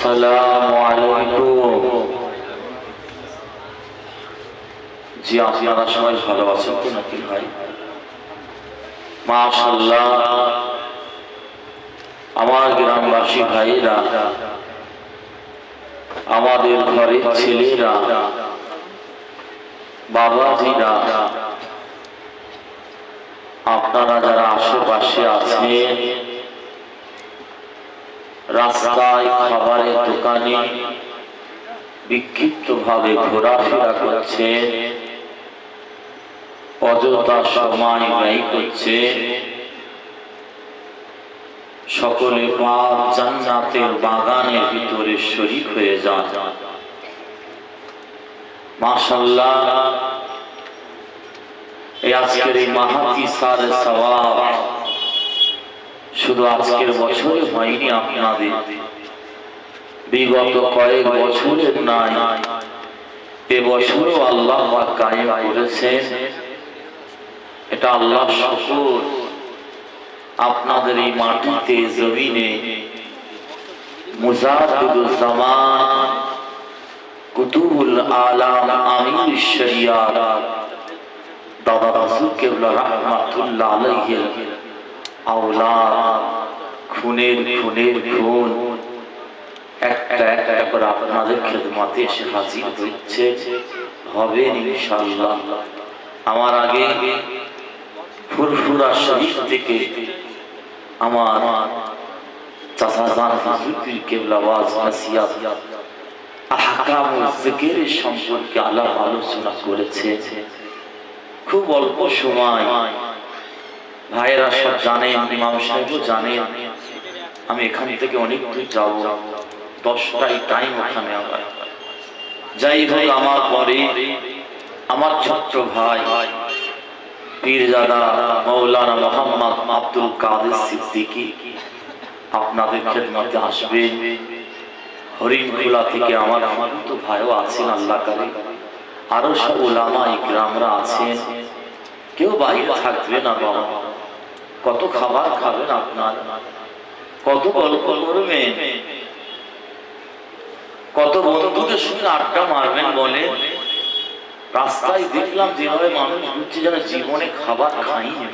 আসসালামু আলাইকুম। জি, আপনারা সবাই ভালো আছেন তো নাকি ভাই? মাশাআল্লাহ, আমার গ্রামবাসী ভাইরা, আমাদের ঘরের ছেলেরা, বাবাজিরা, আপনারা যারা আশেপাশে আছেন, রাস্তায়, খাবারের দোকানে বিক্ষিপ্ত ভাবে ঘোরাফেরা করছেন, অযথা সময় ব্যয় করছে, সকলে পাক জান্নাতের বাগানের ভিতরে শরীক হয়ে যান। মাশাআল্লাহ, এই আজকের এই মাহফিলের সওয়াব শুধু আজকের বছরে হয়নি, আপনাদের বিগত কয়েক বছরের নাই, এবছরও আল্লাহ পাক কায়েম করেছেন। এটা আল্লাহ শুকর। আপনাদের এই মাটিতে, জমিনে মুজাদ্দিদুল জামান, কুতুবুল আলাম, আমির শরিয়াত দাদা রাসূল কেবলা রাহমাতুল্লাহ আলাইহির আওলাদ, খুনের খুন একটা একটা করে আপনাদের খেদমতে এসে হাজির হচ্ছে, হবেন ইনশাআল্লাহ। আমার আগে ফুরফুরা শরীফ থেকে আমার চাচা জান হুজুর কেবলা ওয়াজ নসিহত আহকামুল জিকিরের সম্পর্কে আলাপ আলোচনা করেছে। খুব অল্প সময়, ভাইয়েরা সব জানেন, ইমাম সাহেবও জানেন, আমি এখান থেকে অনেক দূর যাব, 10টায় টাইম ওখানে। আবার যাই হোক, আমার পরে আমার ছোট্ট ভাই পীরজাদা মাওলানা মোহাম্মদ আব্দুল কাদের সিদ্দিকী আপনাদের খেদমতে আসবেন। হরিণখোলা থেকে আমার তো ভাইও আছেন, আল্লাহ করে, আরো সব উলামা ইকরামরা আছেন। কেউ বাইরে থাকবে না বাবা, কত খাবার খাবেন আপনার, কত গল্প করবেন, কত বন্ধুদের সঙ্গে আড্ডা মারবেন। বলে রাস্তায় দেখলাম যেভাবে মানুষ ঘুরছে, যেন জীবনে খাবার খাইনি।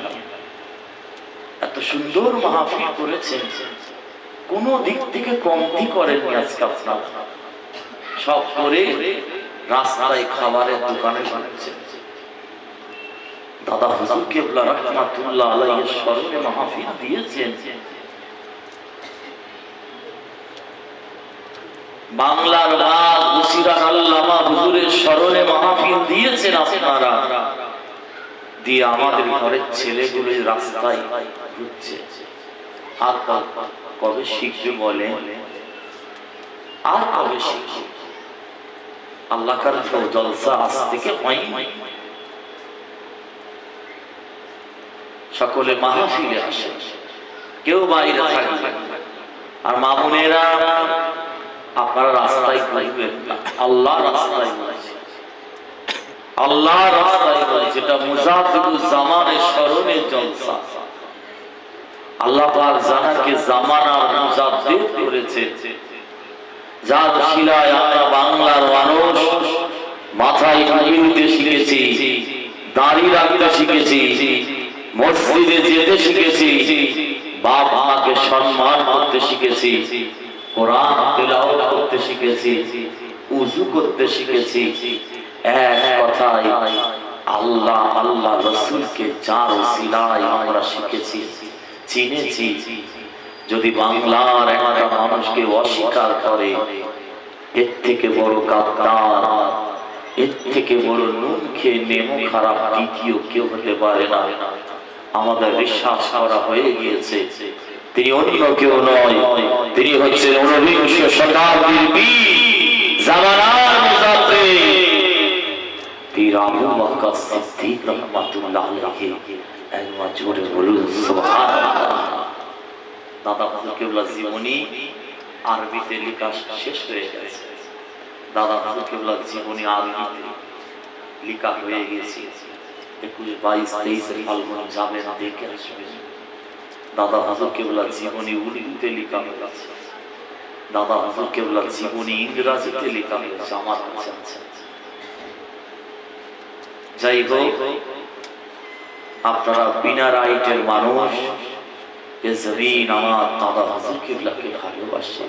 এত সুন্দর মাহফিল করেছেন, কোন দিক থেকে কমতি করেননি। আজকে আপনার সব করে রাস্তায় খাবারের দোকানে বানাচ্ছেন। দাদা হুজুর কেবলা রাহমাতুল্লাহ আলাইহির স্মরণে মাহফিল দিয়েছেন। বাংলার বাদ বসিরার আল্লামা হুজুরের স্মরণে মাহফিল দিয়েছেন আপনারা, দিয়ে আমাদের ঘরের ছেলেগুলো রাস্তায় ঘুরছে। আর কবে শিখবে বলে, আর কবে শিখবে? আল্লাহ কার জলসা আজ থেকে হয়। সকলে মাহফিলে আসে, কেউ বাইরে থাকে। আর মামুনেরা, আপনারা রাস্তায় ঘুরবেন না, আল্লাহ রাস্তায় ঘুরছে, আল্লাহ রাস্তায় ঘুরছে। এটা মুজাদ্দিদুল জামানের স্মরণে জলসা। আল্লাহ পাক জানাকে জামানার মুজাদ্দিদ করেছে, যার শিলায় আমরা বাংলার মানুষ মাথায় টুপি দিতে শিখেছি, দাড়ি রাখতে শিখেছি, মসজিদে যেতে শিখেছি, বাপ মাকে সম্মান করতে শিখেছি, কোরআন তেলাওয়াত করতে শিখেছি, ওযু করতে শিখেছি। এক কথায় আল্লাহ আল্লাহ রাসূলকে যার ওসিলায় আমরা শিখেছি, চিনেছি। যদি বাংলার একটা মানুষকে অস্বীকার করে, এর থেকে বড় গাদ্দার, এর থেকে বড় নুন খেয়ে নেমো খারাপ দ্বিতীয় কেউ হতে পারে না। আমাদের বিশ্বাস করা হয়ে গিয়েছে তিনি অন্য কেউ নয়, তিনি হচ্ছেন 19শ শতাব্দীর বীর, জামানার মুজাদ্দিদ পীর আবু বকর সিদ্দিক রাহমাতুল্লাহ আলাইহি। একবার জোরে বলুন সুবহানাল্লাহ। দাদা হুজুর কেবলা জীবনী আরবিতে লেখা শেষ হয়ে গেছে। দাদা হুজুর কেবলা জীবনী আরবিতে লেখা হয়ে গেছে। 21, 22, 23 ফাল্গুন যাবেন, দেখে আসবেন। দাদা হুজুর কেবলা জীবনী উর্দুতে লেখা হয়েছে। দাদা হুজুর কেবলার জীবনী ইংরেজিতে লেখা হয়েছে, আমার কাছে আছে। যাই হোক, আপনারা বিনা রাইটের মানুষ, এ জমিন আমার দাদা হুজুর কেবলাকে ভালোবাসে,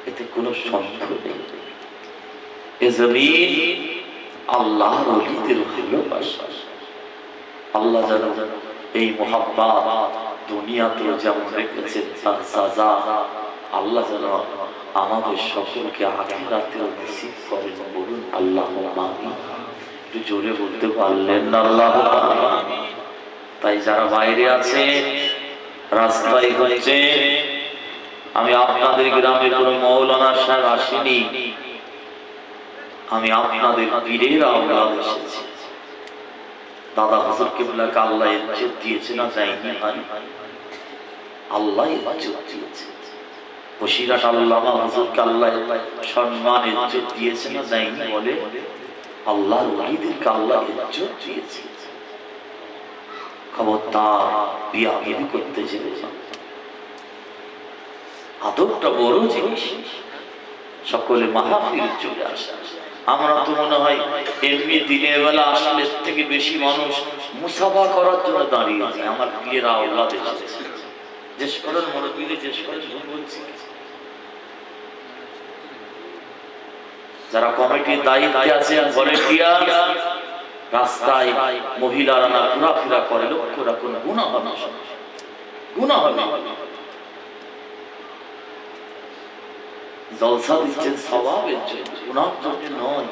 এতে কোনো সন্দেহ নেই। এ জমিন আল্লাহর ওলিদের ভালোবাসা। আল্লাহ যেন এই মুহাব্বত দুনিয়াতেও যেমন রেখেছেন তার সাজা আল্লাহ যেন আমাদের সকলকে আখিরাতেও নসিব করেন, বলুন আল্লাহুম্মা আমিন। একটু জোরে বলতে পারলেন না আল্লাহুম্মা আমিন। তাই যারা বাইরে আছে, রাস্তায় হচ্ছে, আমি আপনাদের গ্রামে কোনো মৌলানা সাহেব আসিনি, আমি আপনাদের পীরের আওলাদ এসেছি। দাদা হুজুর কিবলাকে আল্লাহ ইজ্জত দিয়েছে না যায়নি? আল্লাহ ইজ্জত দিয়েছে। বসিরহাট আল্লামা হুজুরকে আল্লাহ সম্মান ইজ্জত দিয়েছে না যায়নি? বলে আল্লাহর ওলিদেরকে আল্লাহ ইজ্জত দিয়েছে। খবরদার বিয়া-বিবি করতে যেতে না। আদবটা বড় জিনিস। সকলে মাহফিলে চলে আসে। আমরা তো মনে হয় এমনি দিনের বেলা আসলে থেকে বেশি মানুষ মুসাফা করার জন্য দাঁড়িয়েছে। আমার পীরের আওলাদ এসেছে, জিজ্ঞেস করেন মুরব্বিদের, জিজ্ঞেস করেন বলছি। যারা কমিটির দায়িত্বে আছেন, ভলেন্টিয়ার, রাস্তায় মহিলারা না ঘোরাফেরা করে, লক্ষ্য রাখুন, গুনাহ হবে, গুনাহ হবে। জলসা দিচ্ছেন সওয়াবের জন্য, গুনাহের জন্য নয়।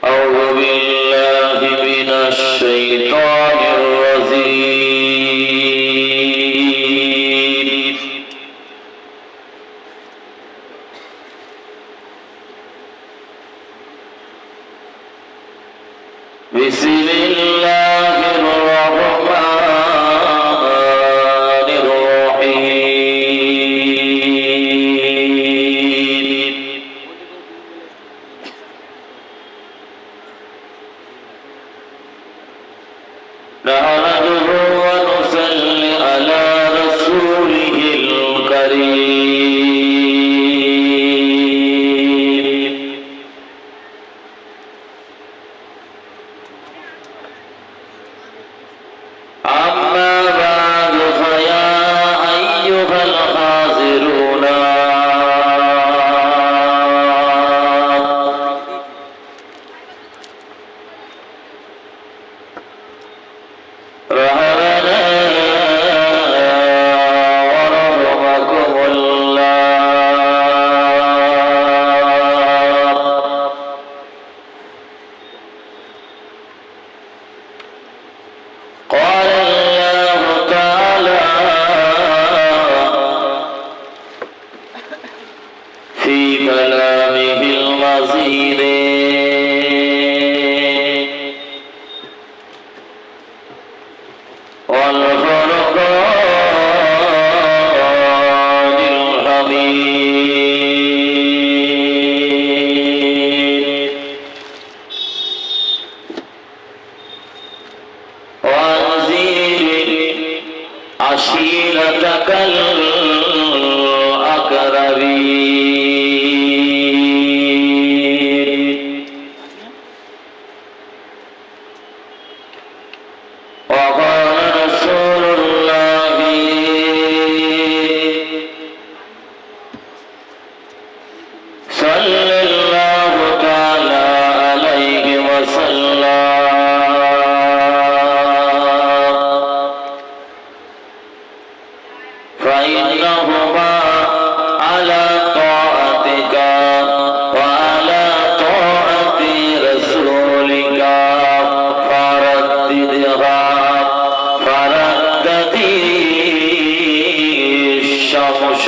আউযু বিল্লাহি মিনাশ শাইতানির রাজীম। বিসমিল্লাহির রহমানির রহিম। নাহমাদুহু ওয়া নুসাল্লি আলা রাসূলিহিল কারীম। أما بعد فيا أيها الحاضرون، رحمنا ورحمكم الله. قال الله تعالى في كلامه المجيد والفرقان الحميد، وأنذر عشيرتك الأقربين. وقال رسول الله صلى الله تعالى عليه وسلم: فإنهما على طاعتك وعلى طاعة رسولك فرددها فردد الشمس.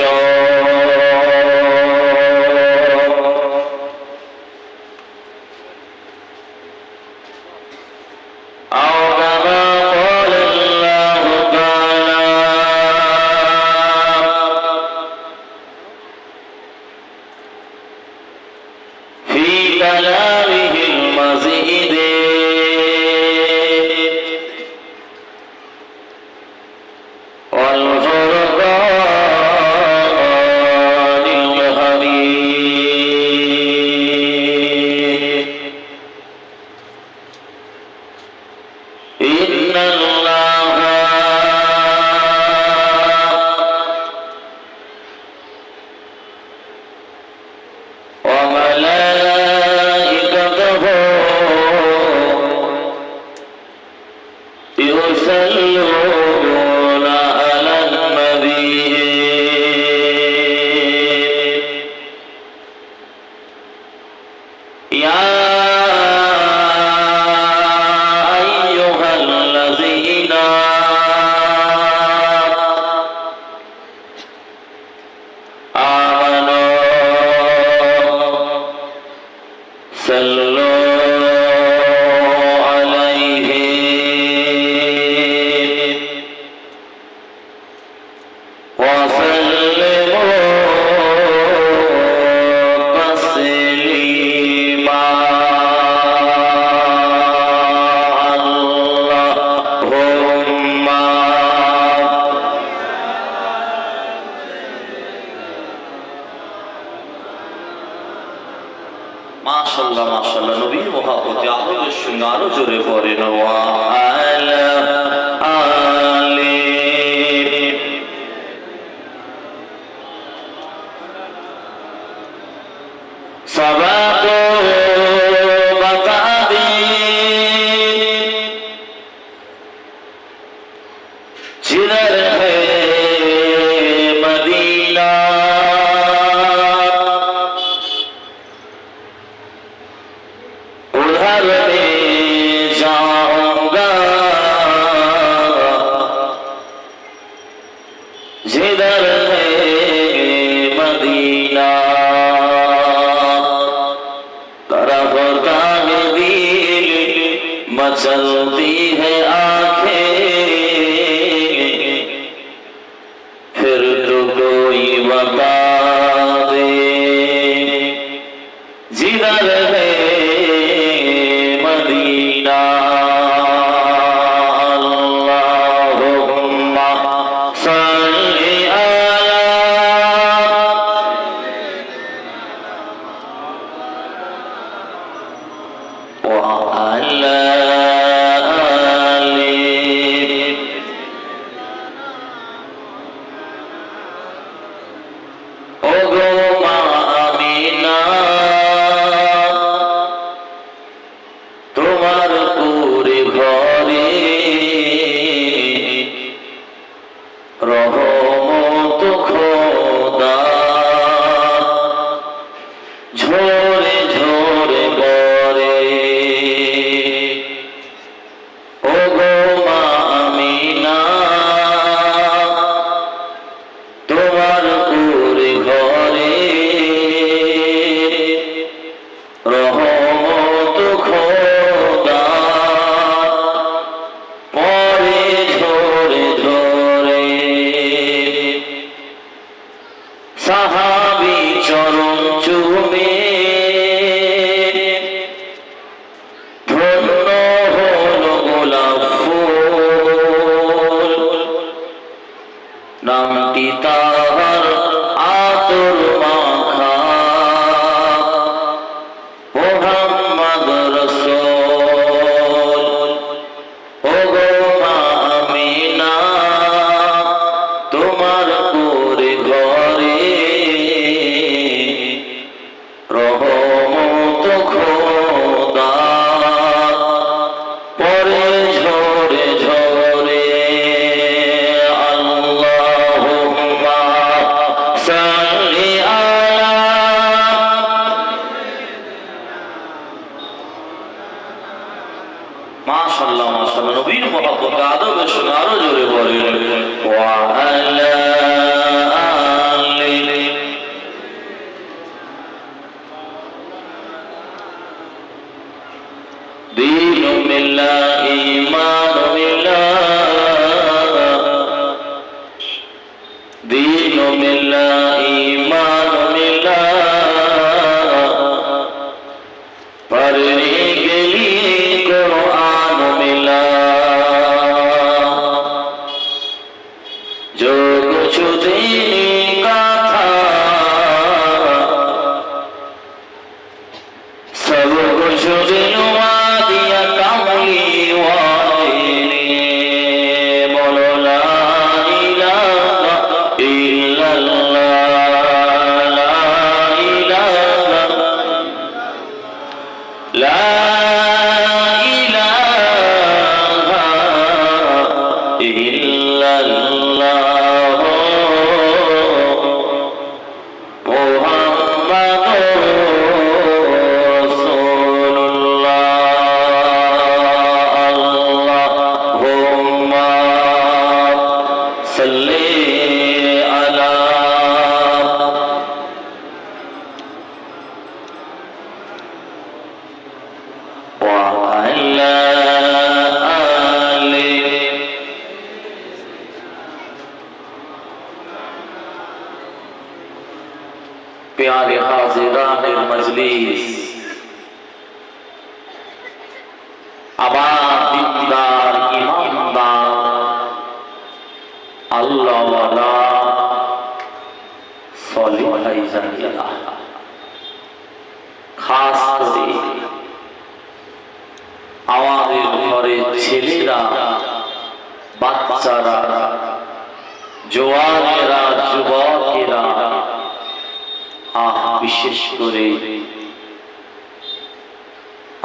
أو كما قال الله تعالى في كلامه المجيد: মাশাআল্লাহ মাশাআল্লাহ নবীর মহব্বতে আরো সঙ্গে আরো জোরে পড়েন ওয়া আলা আলি সাবাতো বাতাদি जिधर है मदीना उधर मैं जाऊंगा जिधर है मदीना तरफ ताकदीर मचलती है आंखें फिर तो कोई बता दे जिधर है मदीना अल्लाहुम्मा सल्ली अला व अला आली ওগো মা আমিনা তোমার পুরে ঘরে রহমত খোদা ঝরে ঝরে পড়ে ওগো মা আমিনা তোমার পুরে ঘরে রহমত খোদা পরে ঝরে ঝরে সাহাবী চরণ চুমে ধন্য হলো গোলাপ ফুল নামটি তাহার আতর মাখা মুহাম্মদ রাসূল ওগো মা আমিনা তোমার পুরে ঘরে রহমত খোদা পরে ঝরে ঝরে আল্লাহুম্মা সাল্লি আলা মাশাআল্লাহ মাশাআল্লাহ নবীর মহব্বতে আদবের সঙ্গে আরো জোরে পড়েন ওয়া আলা আলি دين بالله إيمان بالله دين بالله إيمان بالله पढ़ने के लिए कुरान मिला जो कुछ देने का था सब कुछ दिलवा दिया कमली वाले ने बोलो ला इलाहा इल्लल्लाह ला इलाहा ला इलाहा इल्लल्लाह प्यारे हाजिरान मजलिस आबाद दीनदार ईमानदार अल्लाह वाला सॉलिह भाईजान खास বিশেষ করে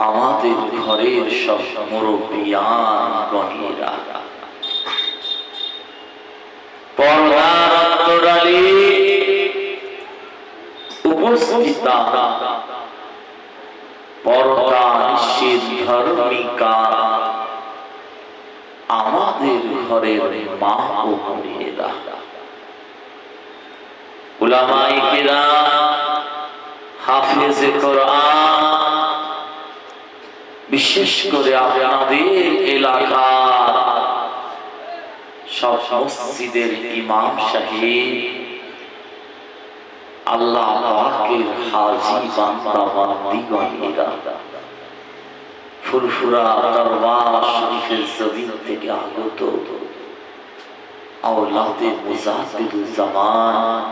আমাদের ঘরের সব মুরব্বিয়ান গণেরা, পর্দার অন্তরালে উপস্থিতা, পর্দা নিষেধ ধর্মিকা আমাদের ঘরের মা ও বোনেরা, উলামায়ে কিরাম, হাফেজে কোরআন, বিশেষ করে আপনাদের এলাকার সব মসজিদের ইমাম সাহেব, আল্লাহ পাকের হাজী বান্দা বান্দীগণেরা, ফুরফুরা দরবার শরীফের জমিন থেকে আগত আওলাদে মুজাহিদুল জামান,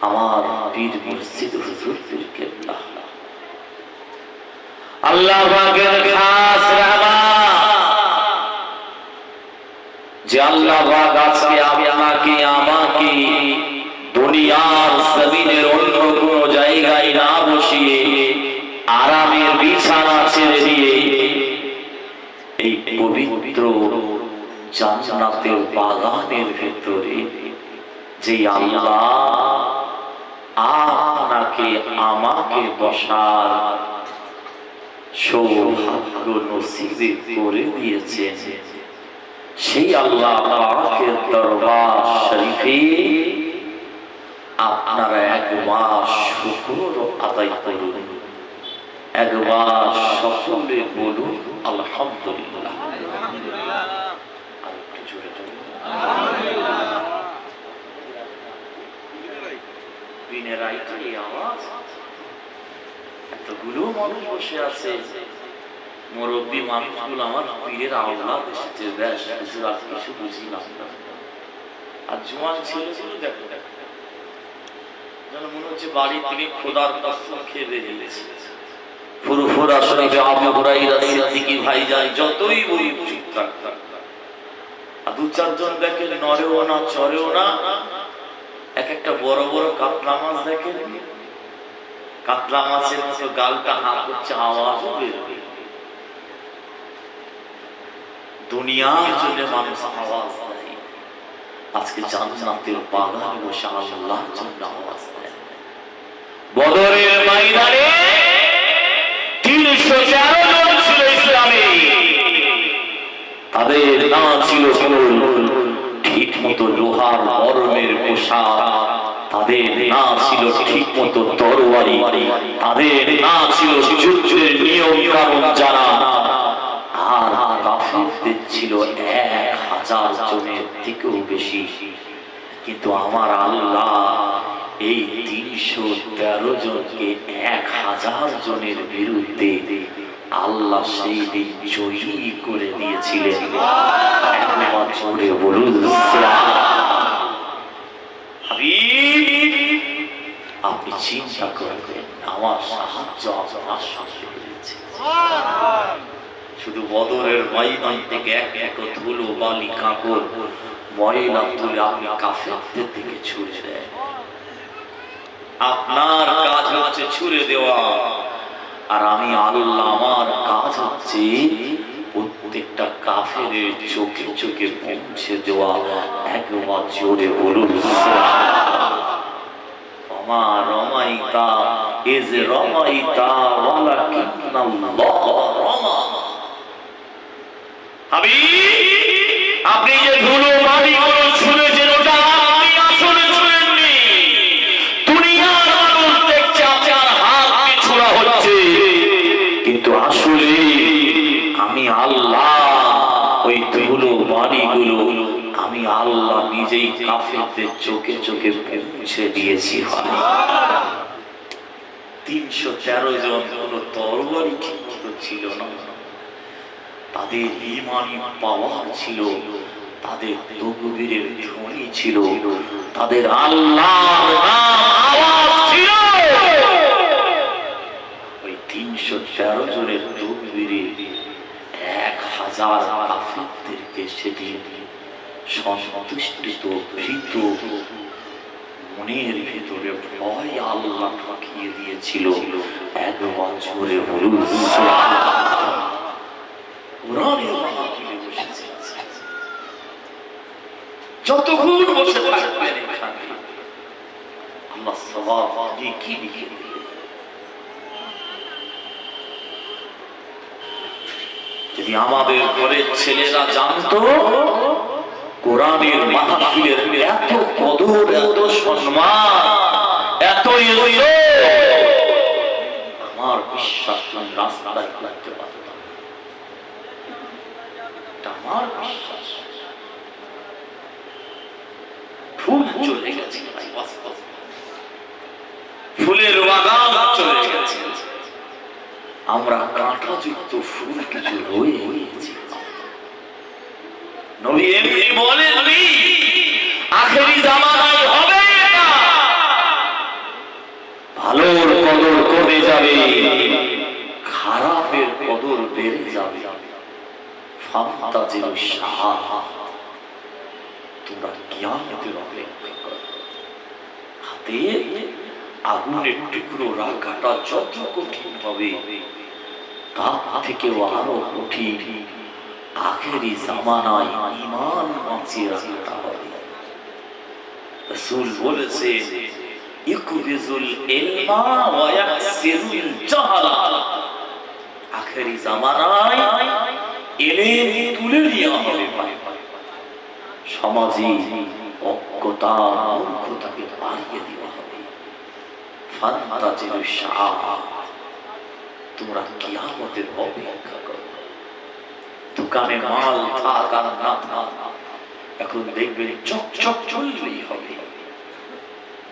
আমার পীর মুর্শিদ হুজুর পীর কেবলা, আল্লাহ পাকের খাস রহমত যে আল্লাহ পাক আজকে আপনাকে আমাকে দুনিয়ার জমিনের অন্য কোন জায়গায় না বসিয়ে আরামের বিছানা ছেড়ে দিয়ে এই পবিত্র জান্নাতের বাগানের ভেতরে যে আল্লাহ আপনাকে আমাকে বসার সৌভাগ্য নসিব করে দিয়েছেন, সেই আল্লাহ পাকের দরবার শরীফে আপনারা একবার শুকর আদায় করুন, একবার সকলে বলুন আলহামদুলিল্লাহ। আরেকটু জোরে জোরে বিনের আইটি আওয়াজ। এতগুলো মানুষ বসে আছে, মুরব্বী মানুষগুলো আমার পীরের আওলাদ এসেছে, বেশ হুজুর আর কিছু বুঝিলাম না। আর জোয়ান ছেলেগুলো দেখো যেন মনে হচ্ছে বাড়ি থেকে খোদার কসম খেয়ে বেরিয়েছে। ফুরফুরা শরীফে আবু হুরায়রা সিদ্দিকী ভাইজান যতই বলি চুপ থাক, আর দু চারজন দেখেন নড়েও না চড়েও না, এক একটা বড় বড় কাতলা মাছ দেখেন, কাতলা মাছের মতো গালটা হাঁ করছে, আওয়াজও বের হবে। দুনিয়ার জন্য মানুষ আওয়াজ দেয়, আজকে জান্নাতের বাগানে বসে আল্লাহর জন্য আওয়াজ দেয়। বদরের ময়দানে 313 জন ছিল ইসলামে, তাদের না ছিল ঠিক মতো লোহার বর্মের পোশাক, তাদের না ছিল ঠিক মতো তরবারি, তাদের না ছিল যুদ্ধের নিয়ম কানুন জানা, আর কাফিরদের ছিল 1000 জনের থেকেও বেশি। কিন্তু আমার আল্লাহ এই 313 জনকে 1000 জনের বিরুদ্ধে আল্লাহ সেই দিন জয়ী করে দিয়েছিলেন। একবার জোরে বলুন আপনি চিন্তা করবেন আমার সাহায্য আপনার সাথে রয়েছে। শুধু বদরের ময়দান থেকে এক ধুলো বালি কাপড় ময়লা তুলে আপনি কাফেরদের দিকে ছুড়ে দেন। আপনার কাজ হচ্ছে ছুড়ে দেওয়া, আর আমি আল্লাহ আমার কাজ হচ্ছে প্রত্যেকটা কাফেরের চোখে চোখে পৌঁছে দেওয়া। একবার জোরে বলুন আমার রমাইতা ইজ রমাইতা ওয়ালাকিন্নাল্লাহ রমা। আপনি যে ধুলো বালি গুলো ছুঁড়েছেন ওটা আপনি আসলে ছুঁড়েননি, দুনিয়ার মানুষ দেখছে আপনার হাত দিয়ে ছোড়া হচ্ছে, কিন্তু আসলে আমি আল্লাহ ওই ধুলো বালি গুলো আমি আল্লাহ নিজেই কাফেরদের চোখে চোখে পৌঁছে দিয়েছি। 313 জন কোন তরবারি ঠিক মতো ছিল না, তাদের ঈমানি পাওয়ার ছিল, তাদের তাকবীরের ধ্বনি ছিল, তাদের আল্লাহর নাম আওয়াজ ছিল। ওই 313 জনের তাকবীরে 1000 কাফেরদেরকে সেদিন সন্তুষ্ট ভীত মনের ভিতরে ভয় আল্লাহ ঢুকিয়ে দিয়েছিল। একবার জোরে বলুন সুবহানাল্লাহ। কোরআনের মাহফিলে বসেছে, যতক্ষণ বসে থাকবেন এখানে আল্লাহ সওয়াব কি লিখে দিলেন। যদি আমাদের ঘরের ছেলেরা জানতো কোরআনের মাহফিলের এত কদর, এত সম্মান, এত আমার বিশ্বাস রাস্তায় লাগতে পারত। আমার বিশ্বাস ফুল চলে গেছে, ফুলের বাগান চলে গেছে, আমরা কাঁটাযুক্ত ফুল কিছু রয়ে গিয়েছি। নবী এমনি বলেননি আখেরি জামানায় হবে এটা, ভালোর কদর কমে যাবে, খারাপের কদর বেড়ে যাবে। ফান্তাজিল শাহাদাত, তোমরা কিয়ামতের অপেক্ষা করো। হাতে আগুনের টুকরো রাখাটা যত কঠিন হবে তার থেকেও আরো কঠিন আখেরি জামানায় ঈমান বাঁচিয়ে রাখাটা হবে। রাসূল বলেছে ইকবিজুল ইলমা ওয়া ইয়াকসিরুল জাহালা, আখেরি জামানায় ইলম তুলে নেওয়া হবে, সমাজে অজ্ঞতা মূর্খতাকে বাড়িয়ে দেওয়া হবে। ফান্তাজিল শাহাদাত, তোমরা কিয়ামতের অপেক্ষা করো। দোকানে মাল থাক আর না থাক, এখন দেখবেন চকচক চললেই হবে।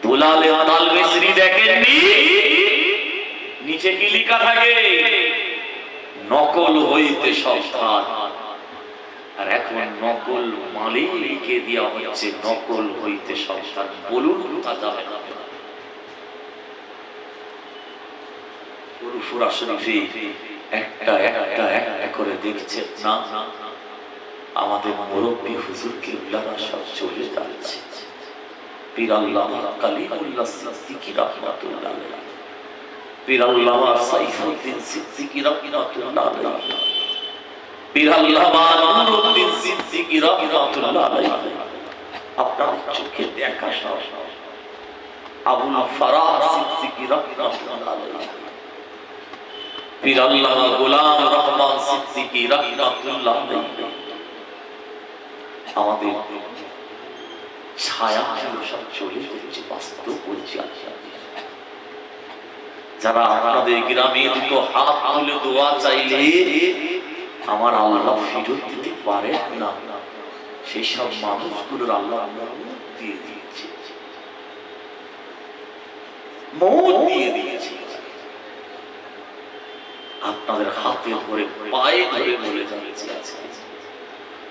দুলালে আদাল মিস্ত্রি দেখেননি, নিচে কি লেখা থাকে? নকল হইতে সাবধান। আর এখন নকল মালে লিখে দেওয়া হচ্ছে নকল হইতে সাবধান। বলুন তা যাবে না? ফুরফুরা শরীফে একটা একটা একটা করে দেখছেন না, আমাদের মুরব্বী হুজুর কিবলারা সব চলে যাচ্ছে। পীর আল্লামা কালিমুল্লাহ সিদ্দিকী রাহমাতুল্লাহ আলাইহি, পীর আল্লামা সাইফুদ্দিন সিদ্দিকী রাহমাতুল্লাহ আলাইহি, পীর আল্লামা নুরুদ্দিন সিদ্দিকী রাহমাতুল্লাহ আলাইহি, আপনার চোখে দেখা সব আবুল ফারাহ সিদ্দিকী রাহমাতুল্লাহ আলাইহি, পীর আল্লামা গোলাম রহমান সিদ্দিকী রাহমাতুল্লাহ আলাইহি, আমাদের ছায়া সব চলে যাচ্ছে। বাস্তব বলছি, যারা আপনাদের গ্রামে দুটো হাত তুলে দোয়া চাইলে আমার আল্লাহ ফিরত দিতে পারে না, সেই সব মানুষগুলোর আল্লাহ মওত দিয়ে দিয়েছে, মওত দিয়ে দিয়েছে। আপনাদের হাতে ধরে পায়ে ধরে বলে যাচ্ছে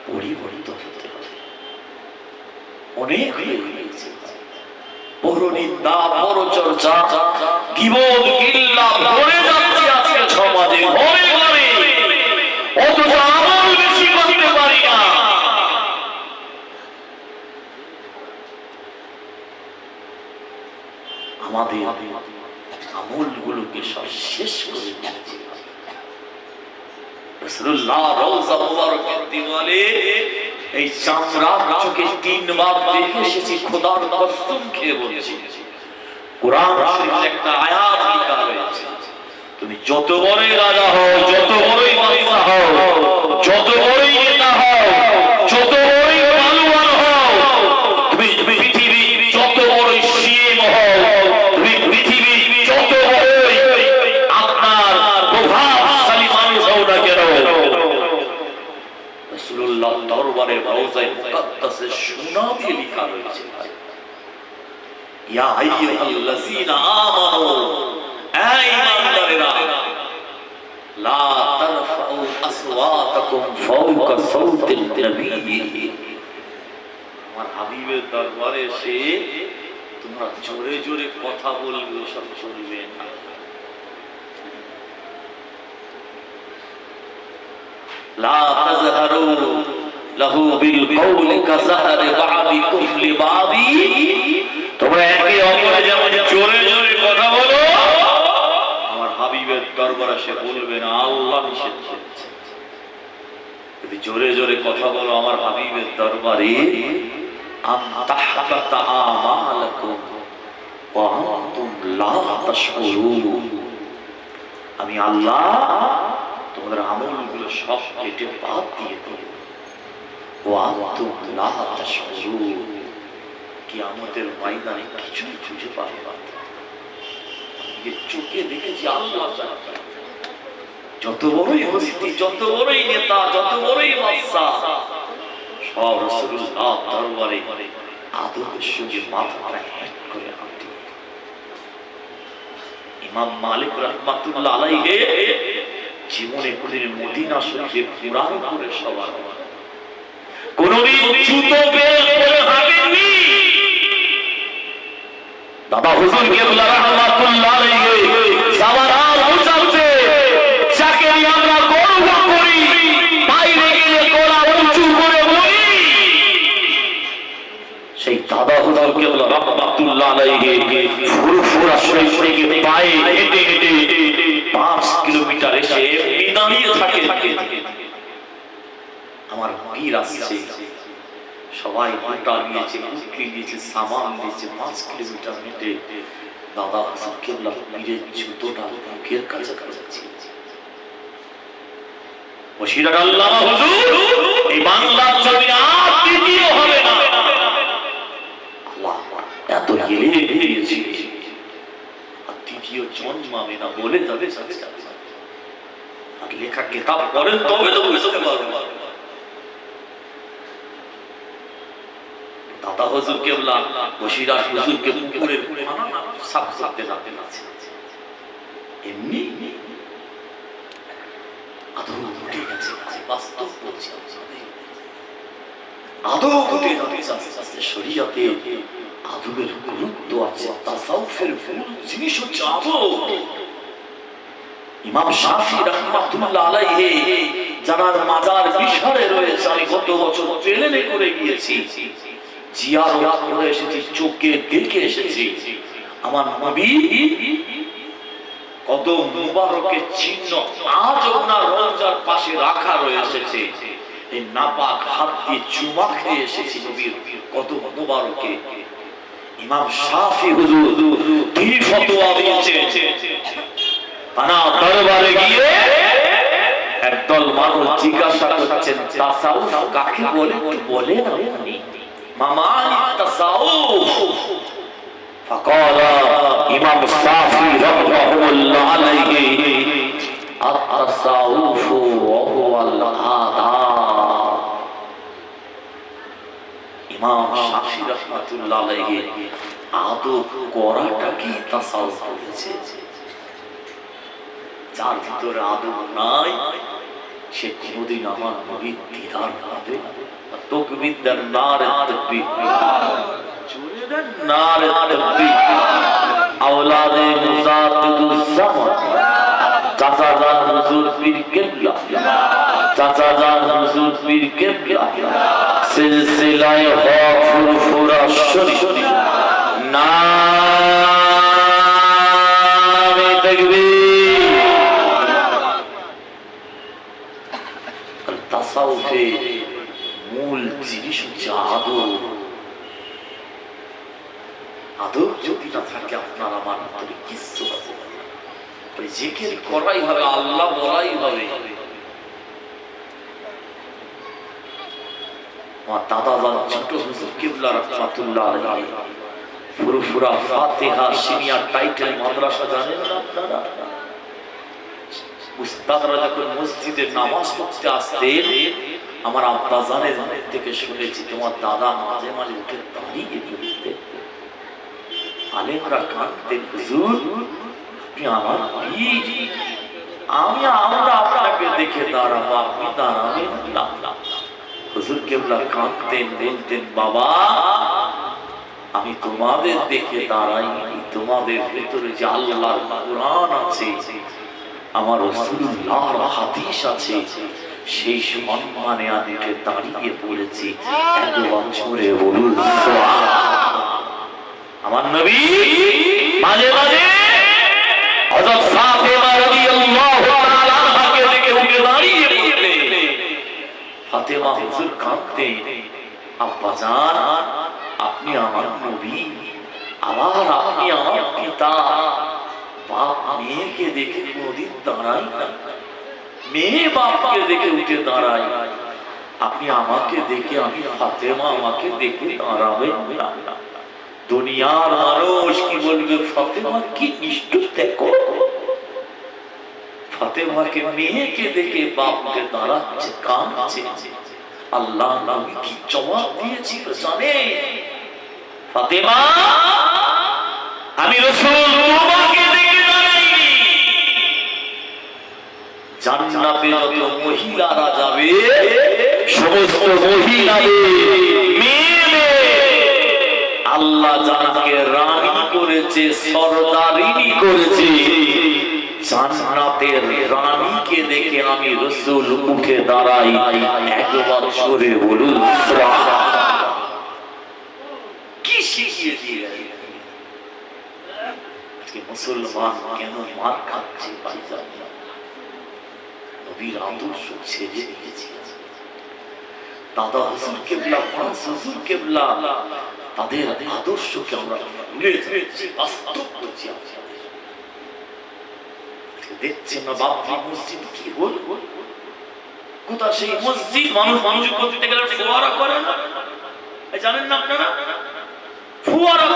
পরিবর্তন হতে হবে। অনেক হয়ে গিয়েছে, বড় নিন্দা, বড় চর্চা, গীবত, গিল্লা ভরে যাচ্ছে আজকে সমাজে, ঘরে ঘরে, অথচ আমল বেশি করতে পারি না। আমাদের আমলগুলোকে সব শেষ করে দিয়েছে। রাসূলুল্লাহ রওজা মুবারকের দিওয়ালে এই চামড়া চোখে 3 বার দেখে এসেছি, খোদার কসম খেয়ে বলছি। কোরআন শরীফে একটা আয়াত লেখা রয়েছে, তুমি যত বড়ই রাজা হও, যত বড়ই বাদশা হও, যত বড়ই নেতা হও, যত বড়ই পালোয়ান হও, তুমি পৃথিবী যত বড়ই সিএম হও, তুমি পৃথিবী যত বড়ই আপনার প্রভাবশালী মানুষ হও না কেন, রাসূলুল্লাহ দরবারে রওজায়ে মুকাদ্দাসে সোনা দিয়ে লেখা রয়েছে, ইয়া আইয়ুহাল্লাযীনা আমানু, এই ঈমানদারেরা, লা তারফাউ আসওয়াতাকুম ফাওকা সাওতিন নবী, আমার হাবিবের দরবারে এসে তোমরা জোরে জোরে কথা বলবে, সব চলবে না। লা তাজহারু লাহু বিল কওলি কাযাহরি বা'দিকুম লিবাদি, তোমরা একে সে বলবে না, আল্লাহ নিষেধ করেছে। যদি জোরে জোরে কথা বলো আমার হাবিবের দরবারে, আম তাহবাতা আমালাকুম ওয়া আনতুম লা তাশউরুন, আমি আল্লাহ তোমাদের আমলগুলো সব কেটে বাদ দিয়ে দেব। ওয়া আনতুম লা তাশউরুন, কিয়ামতের ময়দানে কিছুই খুঁজে পাবে না। আমি চোখে দেখেছি আল্লাহ যত বড়ই হস্তি, যত বড়ই নেতা, যত বড়ই বাদশা, সব রাসূলুল্লাহ দরবারে আদবের সঙ্গে মাথাটা হেট করে হাঁটে। ইমাম মালিক রাহমাতুল্লাহ আলাইহি জীবনে কোনদিন মদিনা শরীফে কুরআন পড়ে সবার কোনদিন জুতো বের করে হাঁটেননি। দাদা হুজুর কেবলা রাহমাতুল্লাহ আলাইহি সাওয়ারার উঁচাতে যাকে আমরা গর্ব করি, বাইরে গেলে গলা উঁচু করে বলি, সেই দাদা হুজুর কেবলা রাহমাতুল্লাহ আলাইহি ফুরফুরা শরীফ থেকে পায়ে হেঁটে হেঁটে 5 কিলোমিটার এসে দাঁড়িয়ে থাকে। আমার পীর আসছে, সবাই মোটা নিয়েছে, মুটলি নিয়েছে, সামান নিয়েছে, 5 কিলোমিটার হেঁটে দাদা হুজুর কেবলা পীরের জুতোটা বুকের কাছে কাছে। বসিরহাট আল্লামা হুজুর এই বাংলার জমিনে আর দ্বিতীয় হবে না। আল্লাহ এত গেলে দিয়েছি, আর দ্বিতীয় জন্মাবে না বলে যাবে। আর লেখা কিতাব করেন তবে তো বুঝতে পারবেন। দাদা হুজুর কেবলা বসিরহাট হুজুরকে পুকুরের সাফ করতে নাতে আছে, এমনি আদৌ উঠে গেছে। বাস্তব বলছি, আদৌ উঠে যাচ্ছে আস্তে আস্তে। শরীয়তে আদবের গুরুত্ব আছে, তাসাউফের মূল জিনিস হচ্ছে আদব। ইমাম শাফি রাহমাতুল্লাহ আলাইহি যারা মাজার বিশারে রয়েছে, আমি গত বছর ট্রেনে করে গিয়েছি, জিয়ারত করে এসেছি, চোখে দেখে এসেছি। আমার নবী কদম মুবারকের চিহ্ন আজ ওনার রওজার পাশে রাখা রয়েছে। এই নাপাক হাত দিয়ে চুমা খেয়ে এসেছি নবীর কদম মুবারকে। ইমাম শাফি হুজুর তিনি ফতোয়া দিয়েছেন, তারা দরবারে গিয়ে একদল মানুষ জিজ্ঞাসা করছেন তাসাউফ কাকে বলে, বলে না মামা তাসাউফ। فقال امام الصافي رحمه الله عليه التصوف وهو الآداب। ইমাম শাফি রাহমাতুল্লাহ আলাইহি আদব করাটাকে তাসাউফ বলেছে। যার ভিতরে আদব নাই সে কোনদিন আমার নবীর দিদার পাবে না। তাকবীর দেন, নারে তাকবীর, জোরে দেন নারে তাকবীর। আওলাদে মুজাদ্দিদুজ জামান চাচা জান হুজুর পীর কিবলা, চাচা জান হুজুর পীর কিবলা সিলসিলায়ে হক ফুরফুরা শরীফ নারে তাকবীর। তাসাউফের মূল জিনিস হচ্ছে আদব। আদব যদি না থাকে আপনার আমার ভিতরে কিছু হবে না। জিকির করাই হবে, আল্লাহ বলাই হবে। আমার দাদা জান ছোট হুজুর কিবলা রাহমাতুল্লাহ আলাইহি ফুরফুরা ফাতিহা সিনিয়র টাইটেল মাদ্রাসা জানেন না আপনারা? উস্তাদরা যখন মসজিদে নামাজ পড়তে আসতেন, আমার আব্বা জানের মুখ থেকে শুনেছি তোমার দাদা মাঝে মাঝে উঠে দাঁড়িয়ে পড়তেন। আলেমরা কাঁদতেন, হুজুর আপনি আমার পীর, আমরা আপনাকে দেখে দাঁড়াবো, আপনি দাঁড়াবেন না। হুজুর কেবলা কাঁদতেন, বলতেন বাবা আমি তোমাদের দেখে দাঁড়াই, তোমাদের ভেতরে যে আল্লাহর কোরআন আছে, আমার রাসূলুল্লাহর হাদিস আছে, সেই সম্মানে আমি দাঁড়িয়ে পড়েছি। এক বছরে বলুন সুবহানাল্লাহ। আমার নবী মাঝে মাঝে হযরত ফাতেমা রাদিয়াল্লাহু ফাতেমা হুজুর কাঁদতেন, আব্বাজান আপনি আমার নবী, আবার আপনি আমার পিতা। বাপ মেয়েকে দেখে কোনদিন দাঁড়াই না, মেয়ে বাপকে দেখে উঠে দাঁড়ায়, আপনি আমাকে দেখে, আমি ফাতেমা আমাকে দেখে দাঁড়াবেন না? দুনিয়ার মানুষ কি বলবে, ফাতেমা কি নিষ্ঠুর দেখো, ফাতেমাকে মেয়েকে দেখে বাপকে দাঁড়াচ্ছে, কাঁদছে। আল্লাহ নবী কি জবাব দিয়েছিল জানে? ফাতেমা আমি রাসূল তোমাকে দেখে দাঁড়াইনি, জান্নাতে যত মহিলারা যাবে সমস্ত মহিলাদের মেয়ে আল্লাহ যাকে রানী করেছে, সরদারিনী করেছে, জান্নাতের রানীকে দেখে আমি রাসূল উঠে দাঁড়াই। একবার জোরে বলুন সুবহানাল্লাহ। কি শিখিয়ে দিয়ে আজকে মুসলমান কেন মার খাচ্ছে? ভাইজান নবীর আদর্শ ছেড়ে দিয়েছি। দাদা হুজুর কেবলা, পাঁচ হুজুর কেবলা, তাদের আদর্শকে আমরা ভুলে যাচ্ছি, বাস্তব করছি। দেখছেন না বাবরি মসজিদ কি হল? কোথা সেই মসজিদ, মানুষ মানুষ করতে গেলে ফোয়ারা করে না, জানেন না আপনারা? ফোয়ারা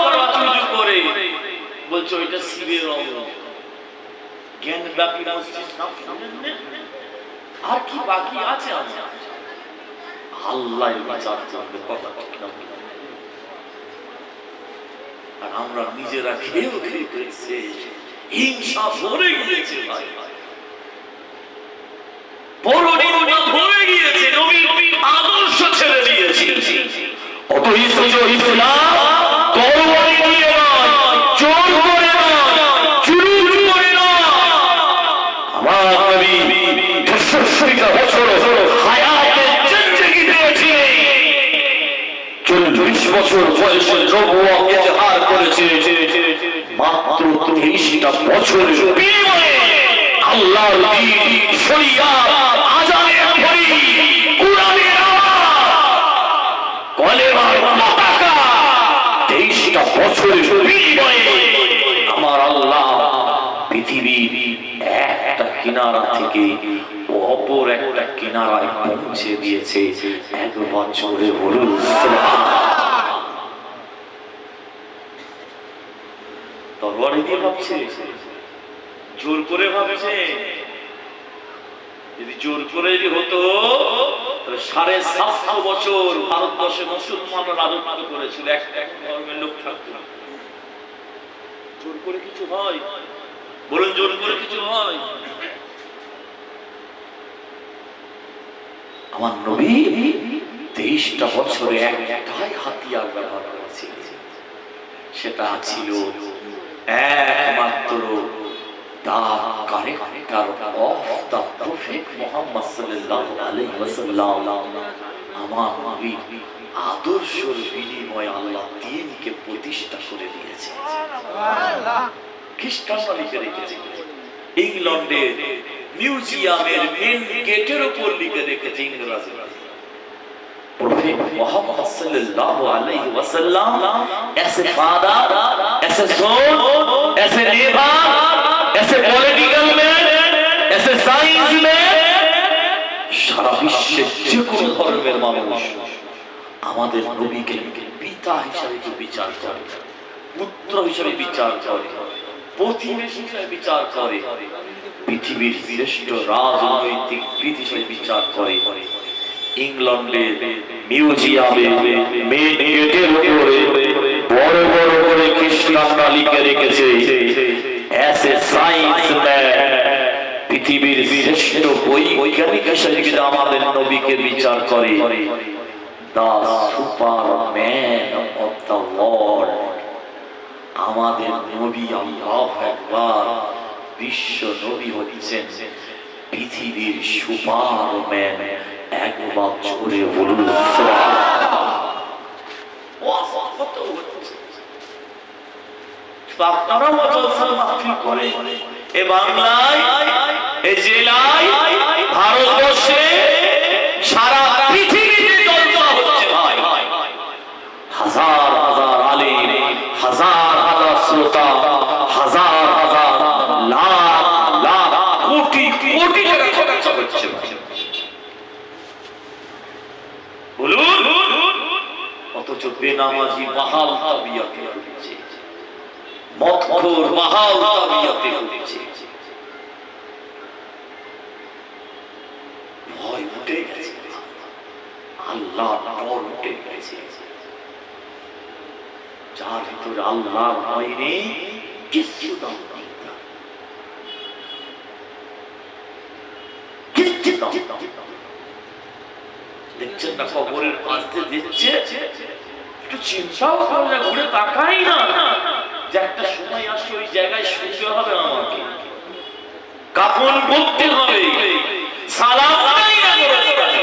করে বলছে ওইটা শিবের অঙ্গ। জ্ঞানব্যাপী মসজিদ নাম শুনেন না? আর কি বাকি আছে? আল্লাহ বিচার করবে, কথা ঠিক না? আর আমরা নিজেরা খেয়েও খেয়ে শেষ, হিংসা ভরে গিয়েছে ভাই, পরনিন্দা ভরে গিয়েছে, নবীর আদর্শ ছেড়ে দিয়েছে। অতএব ইসলাম তরবারি দিয়ে নয়, জোর করে নয়, জুলুম করে নয়। আমার নবী ৬৬টা বছর হায়াতে জিন্দেগি দিয়েছে, ৪০ বছর বয়সে নবুয়ত ইজহার করেছে। মাত্র ৩০টা বছরের বিনিময়ে আল্লাহর দ্বীন, শরিয়াত, আযানের ধ্বনি, কুরআনের আওয়াজ, কলেমার পতাকা, ৩০টা বছরের বিনিময়ে আমার আল্লাহ পৃথিবীর একটা কিনারা থেকে অপর একটা কিনারায় পৌঁছে দিয়েছে। একবার জোরে বলুন সুবহানাল্লাহ। তরবারি দিয়ে ভাবছে, জোর করে ভাবছে। যদি জোর করে হতো তাহলে ৭৫০ বছর ভারতবর্ষে মুসলমানরা রাজত্ব করেছিল, এক ধর্মের লোক থাকতো না। জোর করে কিছু হয়? বলুন, জোর করে কিছু হয়? আমার নবী ২৩টা বছরে একটাই হাতিয়ার ব্যবহার করেছে, সেটা ছিল একমাত্র আমার নবীর আদর্শের বিনিময়ে আল্লাহ দ্বীনকে প্রতিষ্ঠা করে দিয়েছে। খ্রিস্টানরা লিখে রেখেছে, ইংল্যান্ডের মিউজিয়ামের মেন গেটের উপর লিখে রেখেছে ইংরেজি, Prophet Muhammad sallallahu alaihi wasallam as a father, as a son, as a neighbor, as a political man, as a science man, সারা বিশ্বের যে কোনো ধর্মের মানুষ আমাদের নবীকে পিতা হিসাবে বিচার করে, পুত্র হিসাবে বিচার করে, প্রতিবেশী হিসাবে বিচার করে, পৃথিবীর শ্রেষ্ঠ রাজনৈতিক বিধি হিসাবে বিচার করে। ইংল্যান্ডের মিউজিয়ামে মেন গেটের উপরে বড় বড় করে খ্রিস্টানরা লিখে রেখেছে, অ্যাজ এ সায়েন্স ম্যান, পৃথিবীর শ্রেষ্ঠ বৈজ্ঞানিক হিসেবে আমাদের নবীকে বিচার করে, দা সুপারম্যান অফ দ্য ওয়ার্ল্ড, আমাদের নবী আল্লাহু আকবার, বিশ্ব নবী হচ্ছেন পৃথিবীর সুপারম্যান। একবার জোরে বলুন আপনারা করে এ বাংলায়, এ জেলায়, ভারতবর্ষে, সারা পৃথিবী শ্রোতা হাজার হাজার লাখ লাখ কোটি কোটি টাকা খরচ হচ্ছে বলুন, অথচ বেনামাজি বাহাল তাবিয়াতে হচ্ছে, মদখোর বাহাল তাবিয়াতে হচ্ছে। ভয় উঠে গেছে, আল্লাহ ডর উঠে গেছে। যার ভিতরে আল্লাহর ভয় নেই কিছু দাম নেই, দেখছেন না কবরের পাশে দিচ্ছে, একটু চিন্তাও করে না, ঘুরে তাকাই না যে একটা সময় আসে ওই জায়গায় শুনতে হবে, আমাকে কাফন করতে হবে, সালাম নাই না গোরস্থানে,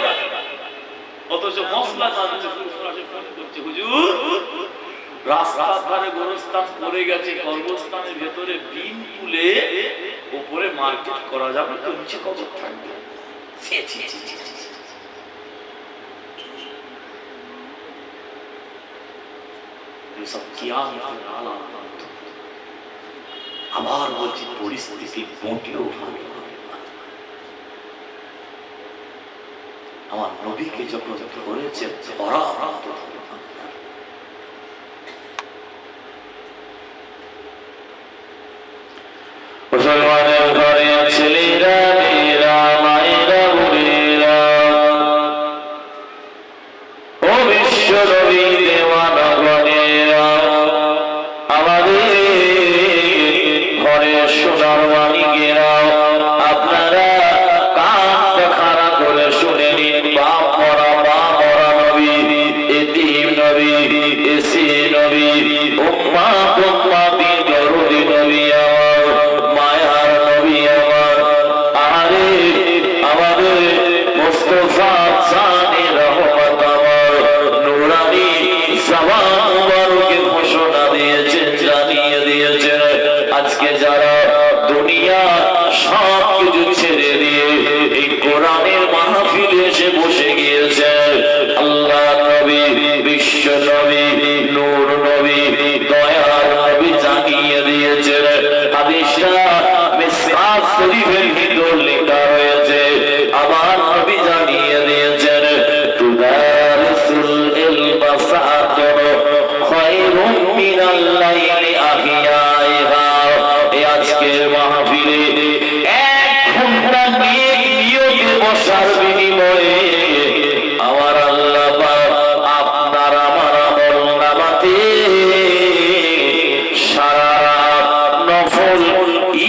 অথচ মশলা জানছে হুজুর রাস্তার ধারে গোরস্থান পড়ে গেছে, কর্মস্থানের ভেতরে বিন তুলে উপরে মার্কেট করা যাবে তো নিচে কবর থাকবে। আবার বলছি পরিস্থিতি মোটেও ভালো হবে না। আমার নবীকে যখন ধরেছে ধরা মুসলমানের ঘরে ছেলেরা মেয়েরা মায়েরা বোনেরা ও বিশ্ব নবী দেওয়ানগণেরা আমাদের ঘরে সোনার মানিকেরা আপনারা কান খাড়া করে শুনে নিন। বাপ মরা মা মরা নবী, এতিম নবী, এসি নবী, উম্মা উম্মা বিদরুদি নবী আজকে যারা দুনিয়া সব কিছু ছেড়ে দিয়ে এই কোরআনের মাহফিলে এসে বসে গিয়েছে, আল্লাহ নবী, বিশ্ব নবী, নূর নবী, দয়ার নবী জানিয়ে দিয়েছেন। হাদিসটা মিসকাত শরীফের ভিতর লেখা রয়েছে, আমার নবী জানিয়ে দিয়েছেন তুদারিসুল ইলমা সাআতুন খায়রুম মিনাল লাইলি আহিয়াইহা। আজকের মাহফিলে 1 ঘন্টা নিয়ে বসার বিনিময়ে আমার আল্লাহ আপনার আমার আমলনামাতে সারা রাত নফল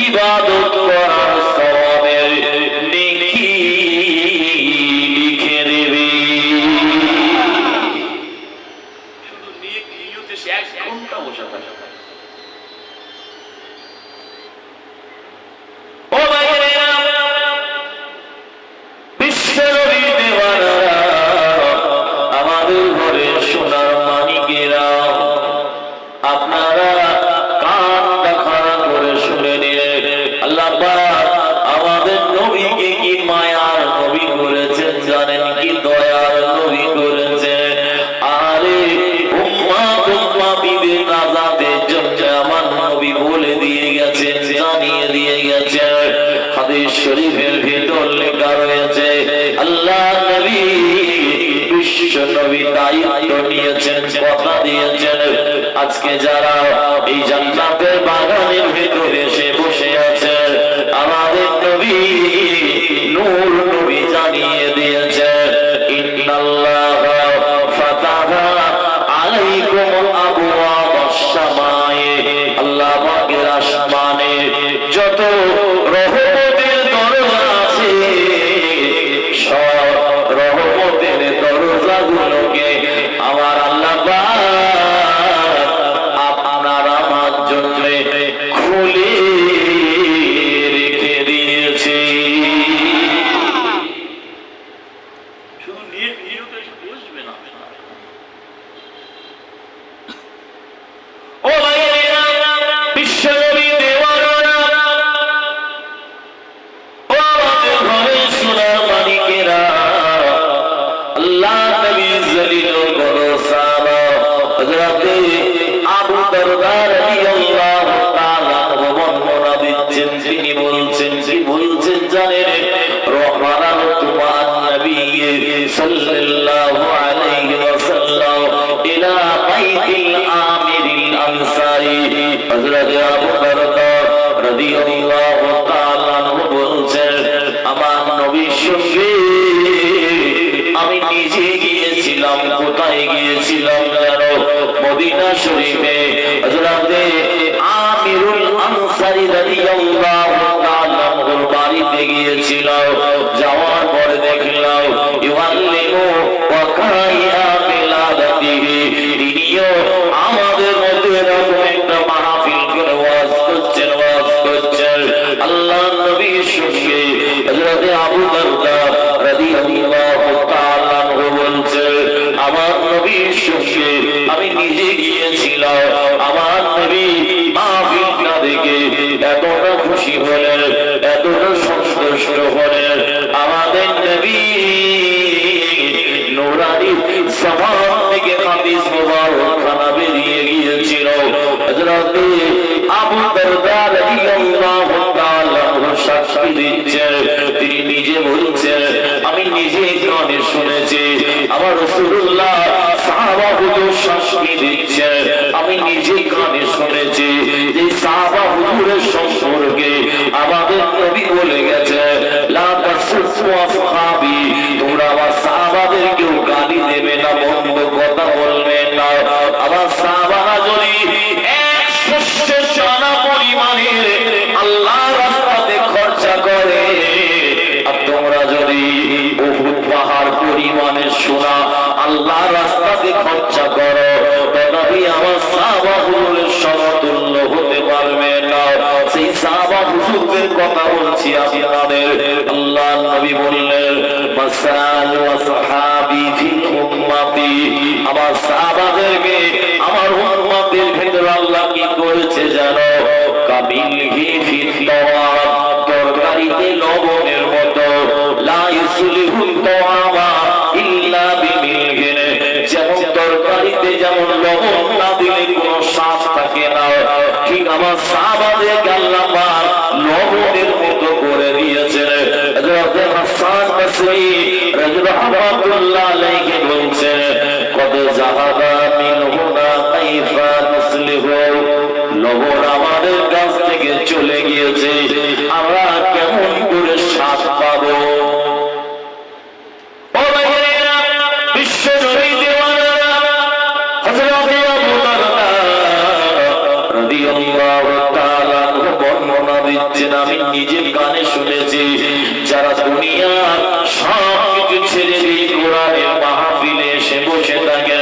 ইবাদত করার সওয়াবের নেকি লিখে দেবে। শুধু নিয়তে 1 ঘন্টা বসা থাকে। আপনারা কানটা খাড়া করে শুনে নিন, আল্লাহ পাক আমাদের নবীকে কি মায়ার নবী করেছেন জানেন, কি দয়ার নবী করেছেন। আরে উম্মা উম্মা বিবে নাজাতের জন্য আমার নবী বলে দিয়ে গেছেন, জানিয়ে দিয়ে গেছেন। হাদিস শরীফের ভিতর লেখা রয়েছে আল্লাহ নবী বিশ্ব নবী দায়িত্ব নিয়েছেন, কথা দিয়েছেন। আজকে যারা এই জান্নাতের বাগানের ভিতরে এসে বসে আছে, আমাদের নবী নূর নবী জানিয়ে দিয়েছে ইন্নাল্লাহা ফাতাহা আলাইকুম আবওয়াবাস সামায়ে। আল্লাহ পাকের আসমানে যত রহমতের দরজা আছে সব রহমতের দরজাগুলোকে আমার আল্লাহ আপনার আমার জন্য হযরত আবু দারদা রাদিয়াল্লাহু তাআলা আনহু বলছেন আমার নবীর সঙ্গে আমি নিজে গিয়েছিলাম। কোথায় গিয়েছিলাম জানো? মদিনা শরীফে হযরত আমিরুল আনসারী রাদিয়াল্লাহু তাআলা আনহুর বাড়িতে গিয়েছিলাম। যাওয়ার পরে দেখলাম ইউআল্লিমু ওয়া কাইয়া বিলাদাতিহি, তিনিও আমাদের মধ্যে এরকম একটা মাহফিল করে ওয়াজ করছেন। আল্লাহর নবীর সঙ্গে হযরত আবু দারদা রাদিয়াল্লাহু তাআলা আনহু বলছেন আমার নবীর সঙ্গে আমি নিজে গিয়েছিলাম। আমার নবী মাহফিলটা দেখে এতটা খুশি হলেন, এতটা সন্তুষ্ট হলেন। আমাদের নবী নূরানি সামান থেকে হাদিস মুবারক খানা বেরিয়ে গিয়েছিল। হযরত আবু দারদা রাদিয়াল্লাহু তাআলা সাক্ষী দিচ্ছেন, তিনি নিজে বলছেন আমি নিজে কানে শুনেছি। আমার রাসূলুল্লাহ সাহাবা হুজুর সাক্ষী দিচ্ছেন আমি নিজে কানে শুনেছি যে সাহাবা হুজুরের সম্পর্কে আমাদের নবী বলে গেছে লা তাসুফু আসহাবি, তোমরা আমার সাহাবাদেরকেও গালি দেবে না, মন্দ কথা বলবে না। আমার সাহাবারা যদি এক শস্যের দানা পরিমাণে আল্লাহর রাস্তাতে খরচা করে আর তোমরা যদি উহুদ পাহাড় পরিমাণে সোনা আল্লাহর রাস্তাতে খরচা করো তবে আমার সাহাবা হুজুরের সমতুল্য হতে পারবে না। সেই সাহাবা হুজুরদের কথা বলছি আপনাদের। আল্লাহর নবী বললেন মাসাল আসহাবি ফি উম্মতি, আমার সাহাবাদেরকে আমার উম্মতের ভিতর আল্লাহ কি করেছে জানো? কাবিলহি ফি তাওয়াব, তরকারিতে লবণের মতো। লা ইসলিহু তাওয়াবা ইল্লা বিমিলহিন, যেমন তরকারিতে যেমন লবণ না দিলে কোনো স্বাদ থাকে না, ঠিক আমার সাহাবাদেরকে আল্লাহ পাক লবণের মতো করে দিয়েছেন। হযরত হাসান বসরি রাহমাতুল্লাহ আলাইহি বলছেন কদ যাহাবা মিনহুনা কাইফা নুসলিহু, লবণ আমাদের কাছ থেকে চলে গিয়েছে, আমরা কেমন করে স্বাদ পাবো? ও ভাইয়েরা, বিশ্ব নবী দেওয়ানা হযরত আবু দারদা রাদিয়াল্লাহু তাআলা আনহু বর্ণনা দিচ্ছেন আমি নিজে কানে শুনেছি যারা দুনিয়া সব কিছু ছেড়ে দিয়ে কোরআনের মাহফিলে এসে বসে থাকে,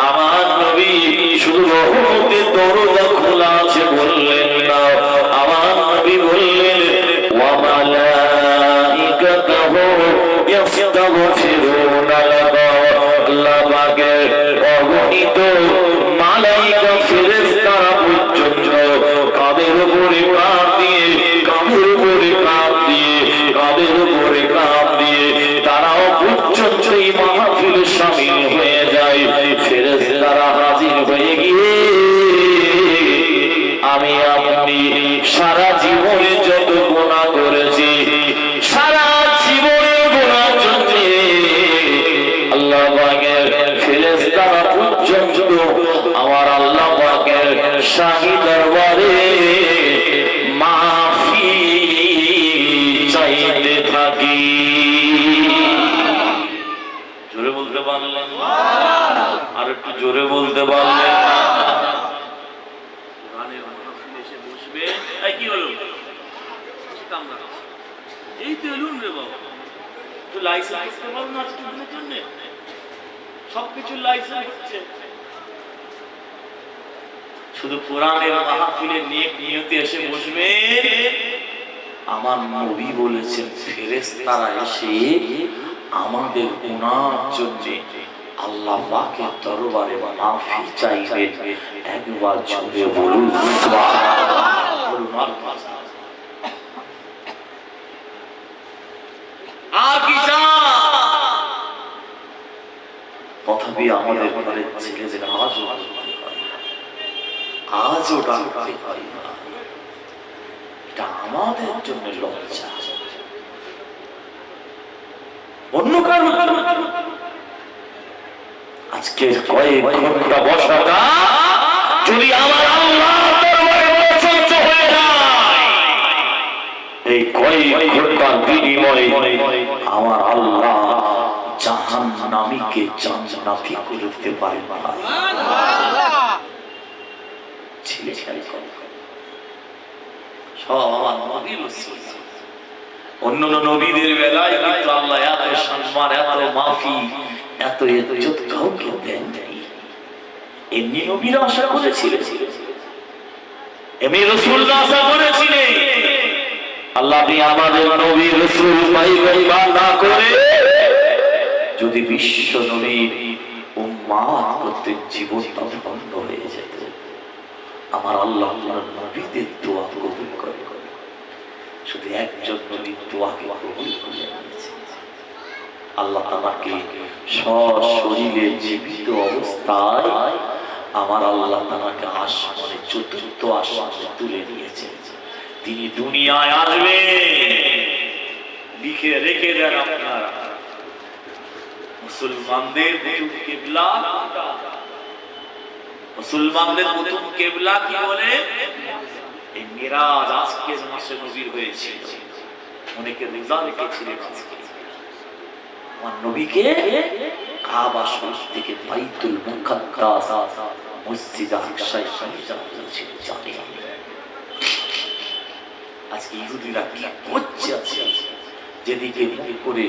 আমার নবী শুধু রহমতের দরজা খোলা আছে বললেন না, আমার নবী বললেন ওয়া মালাইকাতুহু ইস্তাগফিরুনা লাকা, আল্লাহ পাকের অগণিত মালাইকা ফেরেশতারা পর্যন্ত কাদের উপরে কাঁধ দিয়ে, কাদের উপরে কাঁধ দিয়ে, কাদের উপরে কাঁধ দিয়ে তারাও পর্যন্ত এই মাহফিলে শামিল হয়ে যায়। ফেরেশতারা হাজির হয়ে গিয়ে আমি আপনি সারা জীবনে যত গুনাহ করেছি, সারা জীবনের গুনাহ জন্য আল্লাহ পাকের ফেরেশতারা পর্যন্ত আমার আল্লাহ পাকের শাহী দরবারে মাফি চাইতে থাকি। জোরে বলতে পারলেন? আর একটু জোরে বলতে পারলেন? কি হলো? এই তো এলুন রে বাবা, তো লাইসেন্স করতে পারো না আজকের দিনের জন্য, সবকিছু লাইসেন্স হচ্ছে। শুধু কোরআনের মাহফিলের নিয়তে এসে বসবে। আমার নবী বলেছেন ফেরেশতারা এসে আমাদের গুনার জন্য আল্লাহ পাকের দরবারে মাফি চাইবেন। একবার জোরে বলুন সুবহানাল্লাহ। আর কি চান? তথাপি আমাদের ঘরের ছেলেদের আজও ডাকতে পারি না, এটা আমাদের জন্য লজ্জা। অন্য কারো আজকে কয়েক ঘন্টা বসাটা যদি আমার আল্লাহ দরবারে ওই খোদার বিনিময়ে আমার আল্লাহ জাহান্নামীকে জান্নাতি করে দিতে পারেন। ছেলে ছেলে সব আমার নবীর ওসিলা। অন্য নবীদের বেলায় কিন্তু আল্লাহ এত সম্মান, এত মাফি, এত ইজ্জত কাউকে দেন নাই। এমনি নবীরা আশা করেছিলেন, এমনি রাসূলরা আশা করেছিলেন আল্লাহ আমাদের নবী রাসূল পাইবার না করে যদি বিশ্ব নবীর উম্মাত প্রত্যেক জীবনটা ধন্য হয়ে যেত, আমার আল্লাহ আল্লাহর নবীদের দোয়া কবুল করে। শুধু একজন নবীর দোয়াকে কবুল করে নিয়েছে আল্লাহ। আমাকে সশরীরে জীবিত অবস্থায় আমার আল্লাহ আমাকে আসমানে চতুর্থ আসমানে তুলে নিয়েছে। তিনি দুনিয়ায় আসবে, লিখে রেখে দেন আপনারা। মুসলমানদের প্রথম কিবলা কোনটা? মুসলমানদের প্রথম কিবলা কি বলে? এই মিরাজ আজকের মাসে নবীর হয়েছিল। অনেকে রোজা রেখেছিলেন আজকে। আমার নবীকে কাবা শরীফ থেকে বাইতুল মুকাদ্দাস মসজিদ আকসায় নিয়ে যাওয়া হয়েছিল। জানি আজকে ইহুদিরা কি করছে? যেদিকে মুখ করে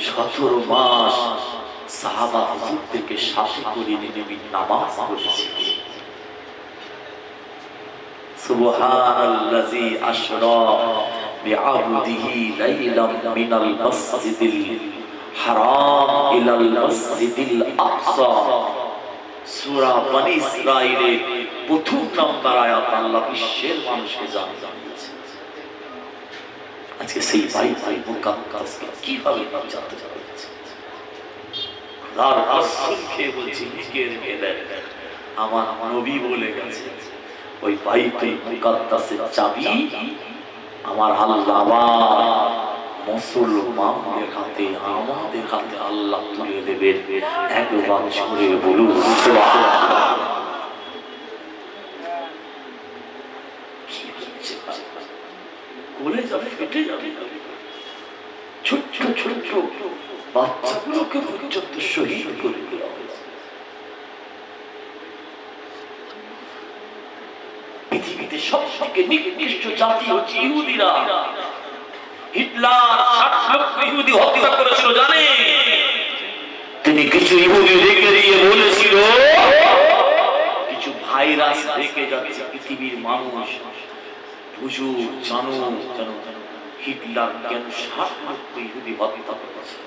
17 মাস সাহাবা হুজুরদেরকে সাথে করে নবী নামাজ পড়েছিল। সুবহানাল্লাযী আশরা বিআবদিহি লাইলাম মিনাল মাসজিদিল হারাম ইলাল মাসজিদিল আকসা। সূরা বনী ইসরাঈলের প্রথম নম্বর আয়াত আল্লাহ বিশ্বের মানুষকে জানিয়েছে। আজকে সেই বাইতুল মুকাদ্দাসকে কিভাবে জানতে চাইছে? আর রাসূল কে বলছি লিখে গেলেন, আমার নবী বলে গেছে ওই বাইতুল মুকাদ্দাসের চাবি আমার আল্লাহ মুসলমানদের হাতে, আমাদের হাতে আল্লাহ তুলে দেবেন। একবার জোরে বলুন সুবহানাল্লাহ। ফেটে যাবে, ছোট্ট ছোট্ট বাচ্চাগুলোকে পর্যন্ত শহীদ করে দেওয়া হয়েছে। পৃথিবীতে সবথেকে নিকৃষ্ট জাতি হচ্ছে ইহুদিরা। হিটলার 60 লক্ষ ইহুদি হত্যা করেছিল জানে। তিনি কিছু ইহুদি রেখে দিয়ে বলেছিল, কিছু ভাইরাস রেখে যাচ্ছে পৃথিবীর মানুষ বুঝু জানো জানো হিটলার কেন 60 লক্ষ ইহুদি হত্যা করেছে।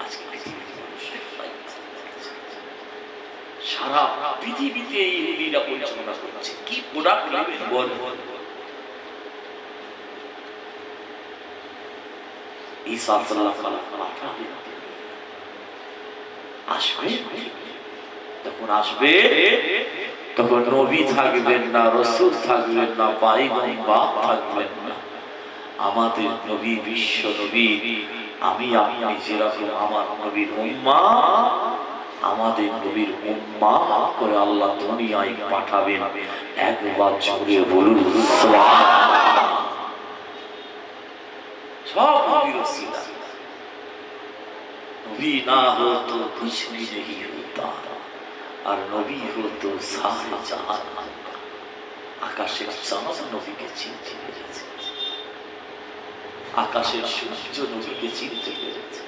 আজকে পৃথিবীর মানুষ সারা পৃথিবীতে ইহুদিরা পরিচালনা করছে। কি প্রোডাক্ট নেবেন বল? ঈসা সাল্লাল্লাহু আলাইহি ওয়াসাল্লাম আসবে, তখন আসবে, তখন নবী থাকবেন না, রাসূল থাকবেন না, পয়গম্বর থাকবেন না। আমাদের নবী বিশ্ব নবী, আমি আপনি যেরকম আমার নবীর উম্মাহ, আমাদের নবীর উম্মাহ করে আল্লাহ দুনিয়ায় পাঠাবেন। একবার জোরে বলুন সুবহানাল্লাহ। সব নবীর ওসিলা। নবী না হো তো কুছ ভি नहीं होता, আর নবী হো তো সারে জাহান। আকাশের চাঁদ নবীকে চিনতে পেরেছে, আকাশের সূর্য নবীকে চিনতে পেরেছে,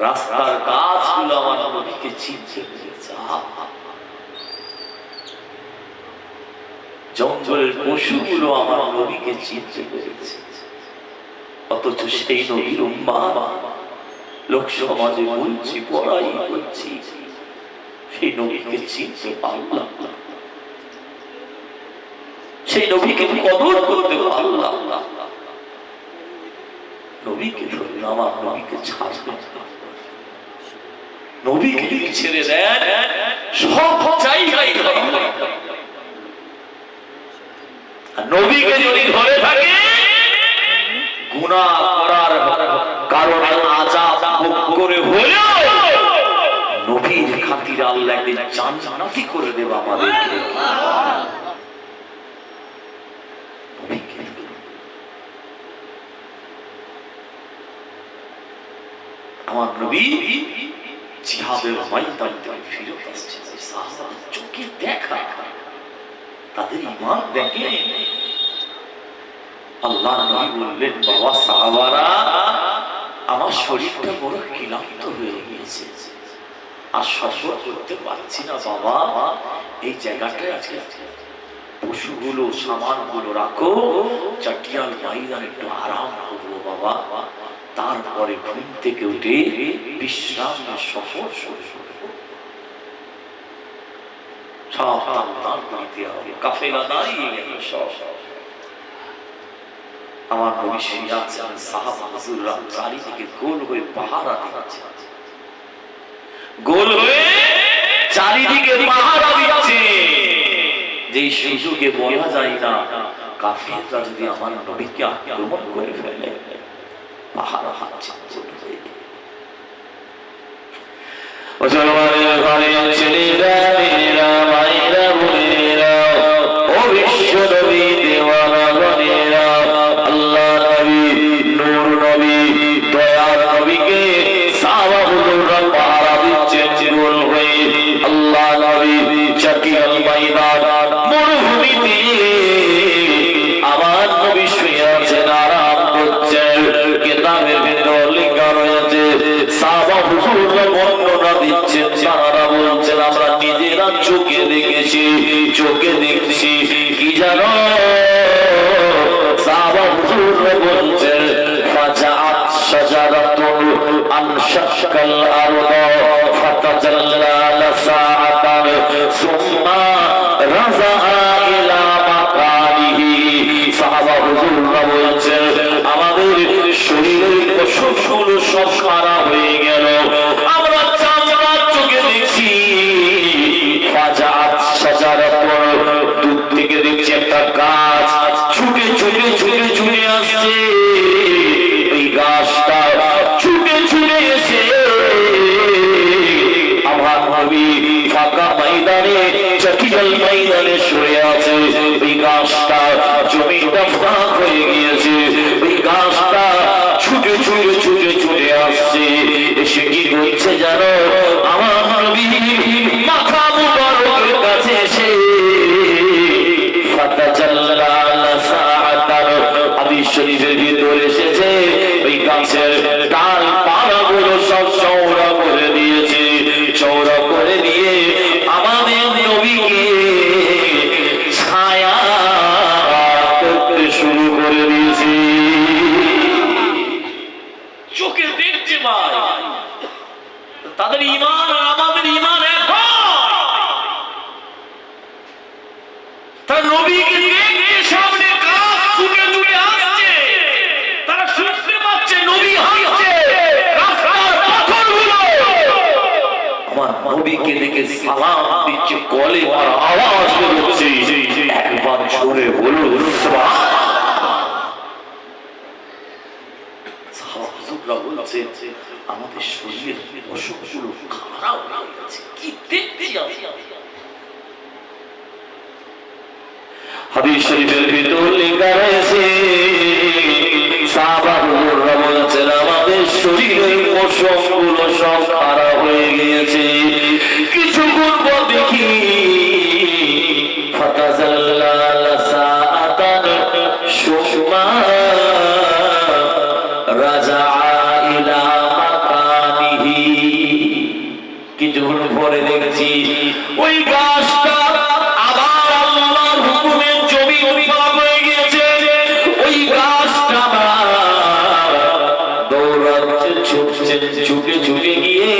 রাস্তার গাছগুলো আমার নবীকে চিনতে পেরেছে, জঙ্গলের পশুগুলো আমার নবীকে চিনতে পেরেছে। অথচ সেই নবীর উম্মাহ লোক সমাজে বলছি, পড়াই করছি, সেই নবীকে চিনতে পারলাম না, সেই নবীকে কদর করতে পারলাম না। নবীকে ধরুন, আমার নবীকে ছাড়বেন না। নবীকে যদি ছেড়ে দেন সব জায়গায় ধরবেন, আর নবীকে যদি ধরে থাকে গুনাহ করার কারণে আযাব ভোগ করে হলেও নবীর খাতিরে আল্লাহ একদিন জান্নাতি করে দেবে আমাদেরকে। নবী জিহাদের ময়দান থেকে ফিরত আসছে, সাহাবাদের চোখে দেখা, তাদের ঈমান দেখে আল্লাহ নবী বললেন, বাবা সাহাবারা, আমার শরীরটা বড় ক্লান্ত হয়ে গিয়েছে, আর সফর করতে পারছি না বাবা, এই জায়গাটায় আজকে পশুগুলো সামানগুলো রাখো, চাটিয়াল ময়দান একটু আরাম করবো বাবা, তারপরে ঘুম থেকে উঠে বিশ্রাম সফর শুরু করবো। সব কাফেলা দাঁড়িয়ে গেল, সব আমার নবী শুয়ে আছেন, সাহাবা হুজুররা চারিদিকে গোল হয়ে পাহারা দিচ্ছে, গোল হয়ে চারিদিকে পাহারা দিচ্ছে। যেই সুযোগে বলা যায় না কাফেররা যদি আমার নবীকে আক্রমণ করে ফেলে, পাহারা হাচ্ছে। মুসলমানের ঘরে ছেলেরা, মেয়েরা, মায়েরা, বোনেরা, ও বিশ্ব নবী দেওয়ানা গণেরা, আল্লাহ নবী, নূর নবী, দয়ার নবীকে সাহাবা হুজুররা পাহারা দিচ্ছেন গোল হয়ে। আল্লাহ নবী চাটিয়াল ময়দান মরুভূমিতে আমার নবী শুয়ে আছেন, আরাম করছেন। কিতাবের ভিতর লেখা রয়েছে, সাহাবা হুজুররা বর্ণনা দিচ্ছেন, তারা বলছেন আমরা নিজেরা চোখে দেখেছি, চোখে দেখছি। কি জানো সাহাবা হুজুররা বলছেন, ফাজাআত শাজারাতুন আনশাকাল আরদ ফাতাজাল্লা লাসাআতান সুম্মা রাজাআ ইলা মাকানিহি। সাহাবা হুজুররা বলছেন আমাদের শরীরের পশুগুলো সব খারাপ হয়ে গেল, আমরা চামড়ার চোখে দেখছি। ফাজাআত শাজারাতুন, দূর থেকে দেখছি একটা গাছ ছুটে ছুটে ছুটে ছুটে আসছে। এই গাছটা ছুটে ছুটে এসে আমার নবী ফাঁকা ময়দানে, চাটিয়াল ময়দানে শুয়ে আছে। এই গাছটা জমিটা ফাঁক হয়ে গিয়েছে, এই গাছটা ছুটে ছুটে ছুটে ছুটে আসছে। এসে কি করছে জানো, আমার নবী মাথা মুবারকের কাছে এসে ফাতাজাল্লা লাসাআতান, হাদিস শরীফের ভিতরে এসেছে ওই গাছের ডাল পালাগুলো সব চওড়া করে দিয়েছে, চওড়া করে দিয়ে আমাদের নবীকে ছায়া করতে শুরু করে দিয়েছে। চোখে দেখছে ভাই, তাদের ঈমান আর আমাদের ঈমান এক। তারা নবীকে দেখতে সামনে গাছ ছুটে ছুটে আসছে, তারা শুনতে পাচ্ছে নবী হাঁটছে, রাস্তার পাথরগুলো আমার নবীকে দেখে সালাম দিচ্ছে, গলে আর আওয়াজ বেরোচ্ছে। একবার জোরে বলুন সুবহানাল্লাহ। সাহাবা হুজুররা বলছে আমাদের শরীরের অসুখগুলো খারাপ হয়ে গেছে, কি দেখছি আমি। হাদিস শরীফের ভিতর লেখা রয়েছে, সাহাবা হুজুররা বলছেন আমাদের শরীরের পশমগুলো সব খারাপ হয়ে গিয়েছে। কিছুক্ষণ পর দেখি ফাতাজাল্লা লাসাআতান সুম্মা রাজাআ ইলা মাকানিহি। কিছুক্ষণ পরে দেখছি ওই গাছটা ছুটে ছুটে গিয়ে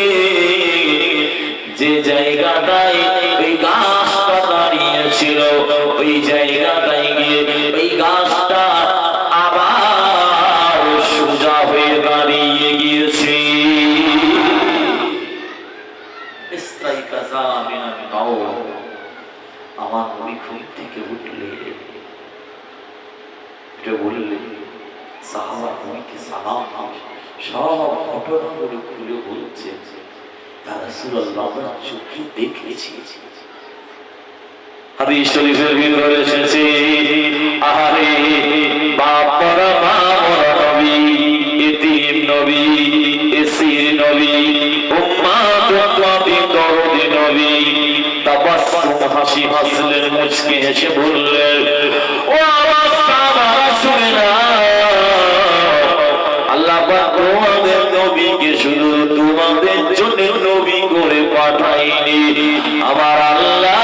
যে জায়গাটায় ওই গাছটা দাঁড়িয়েছিল, ওই জায়গাটায় গিয়ে ওই গাছটা আবার সোজা হয়ে দাঁড়িয়ে গিয়েছে। আমার নবী ঘুম থেকে উঠলে বললে সাহাবা নবীকে সালাম, সব ঘটনাগুলো খুলে বলছে, ইয়া রাসূলুল্লাহ আমরা চোখে দেখেছি। হাদিস শরীফের ভিতরে এসেছে, আহারে বাপ মরা মা মরা নবী, এতিম নবী, এসির নবী, হাসি হাসলেন, মুচকে হেসে বললেন, ও আমার সাহাবারা শুনে না, আল্লাহ পাক তোমাদের নবীকে শুধু তোমাদের জন্য নবী করে পাঠায়নি, আমার আল্লাহ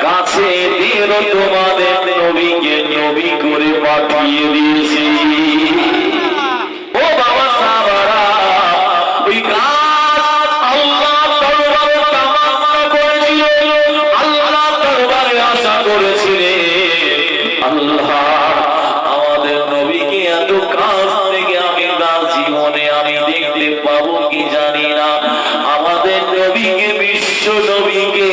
কাছে দিয়ে তোমাদের নবীকে নবী করে পাঠিয়ে দিয়েছে। ও বাবা সাহাবারা, ওই গাছ আল্লাহ দরবারে তামান্না করেছিল, আল্লাহ দরবারে আশা করেছিলেন, আল্লাহ আমাদের নবীকে এত কাছ থেকে আমি তার জীবনে আমি দেখতে পাবো কি জানি না, আমাদের নবীকে, বিশ্ব নবীকে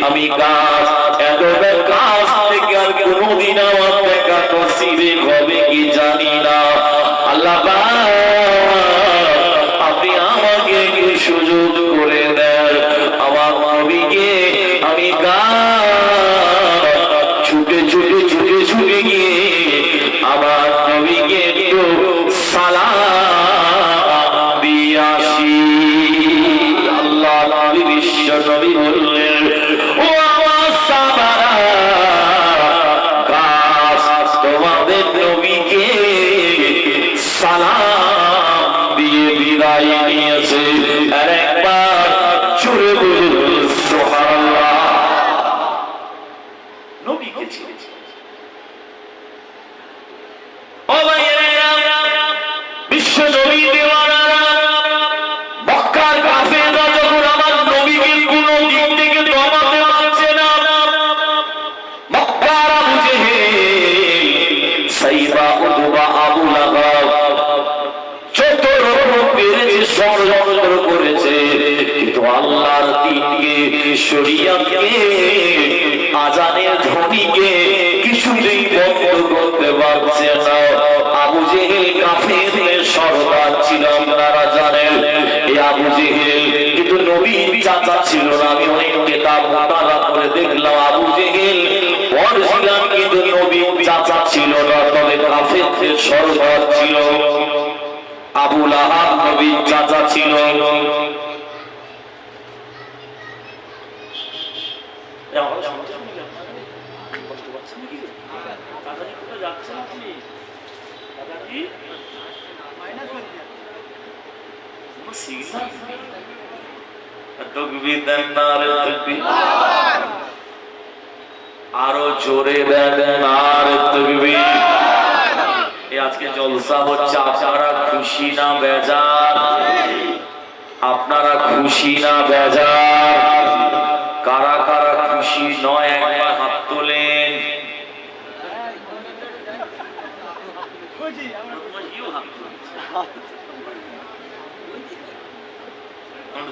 আমি গাছ এত কাছ থেকে আর কোনদিন আমার দেখা নসিব হবে কি জানি না, আল্লাহ আপনি আমাকে একটু সুযোগ করে দেন, আমার নবীকে আমি ছুটে ছুটে ছুটে ছুটে গিয়ে আমার নবীকে একটু সালাম দিয়ে আসি। আল্লাহ নবী, বিশ্ব নবী বললেন, ও আমার সাহাবারা, গাছ তোমাদের নবীকে সালাম দিয়ে বিদায় নিয়েছে। আর একবার জোরে বলুন সুবহানাল্লাহ। নবীকে ছেড়েছে। ও ভাইয়েরা, বিশ্ব নবী দেওয়ানারা, মক্কার কাফেররা যখন আমার নবীকে কোন দিক থেকে দমাতে পারছে না, মক্কার আবু জেহেল, সাইবা, উতবা, আবু লাহাব যত রকম পেরেছে ষড়যন্ত্র করেছে, কিন্তু আল্লাহর দ্বীনকে, শরিয়তকে, আজানের ধ্বনিকে কিছুতেই বন্ধ করতে পারছে না। আবু জেহেল কাফেরদের সরদার ছিল, আপনারা জানেন। এই আবু জেহেল কিন্তু নবীর চাচা ছিল না। আমি অনেক কিতাব মুতালা করে দেখলাম, আবু জেহেল অরিজিনাল কিন্তু নবীর চাচা ছিল না, তবে কাফেরদের সরদার ছিল। আবু লাহাব নবীর চাচা ছিল। আরো জোরে দেন নারে তাকবীর। আজকে জলসা হচ্ছে, আপনারা খুশি না বেজার? আপনারা খুশি না বেজার? কারা কারা খুশি নয় একবার হাত তোলেন।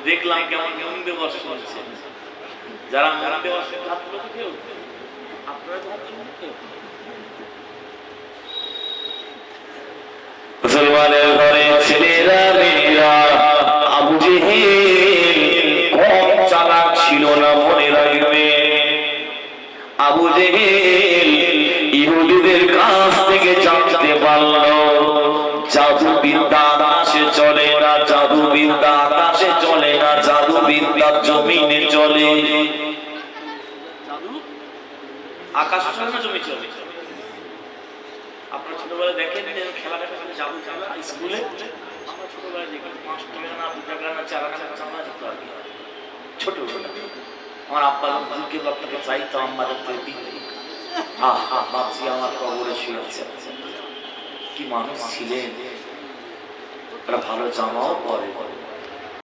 দেখলাম কেমন কেমন দিবস হচ্ছে, যারা মন দিবস হাত তুলে কেউ, আপনারা তো হাত তুলে। মুসলমানের ঘরে ছেলেরা মেয়েরা, আবু জেহেল কম চালাক ছিল না, মনে রাখবে। আবু জেহেল ইহুদিদের কাছ থেকে জানতে পারল জাদু বিদ্যা আকাশে চলে না, জাদু বিদ্যা আকাশে চলে না, জাদু বিদ্যা জমিনে চলে। জাদু আকাশে চলে না, জমি চলে। আপনারা ছোটবেলায় দেখেন খেলা দেখা জাদু খেলা স্কুলে, আমরা ছোটবেলায় দেখি 5 টাকা না 2 টাকা না 4 টাকা চাঁদা যেত আর কি। ছোট আমার আব্বা হুজুরকে আপনাকে চাইতো, আমাদের তো দিতে। আহা, বাপজি আমার কবরে শুয়ে আছে। কি মানুষ ছিলেন, ভালো জামাও পরে।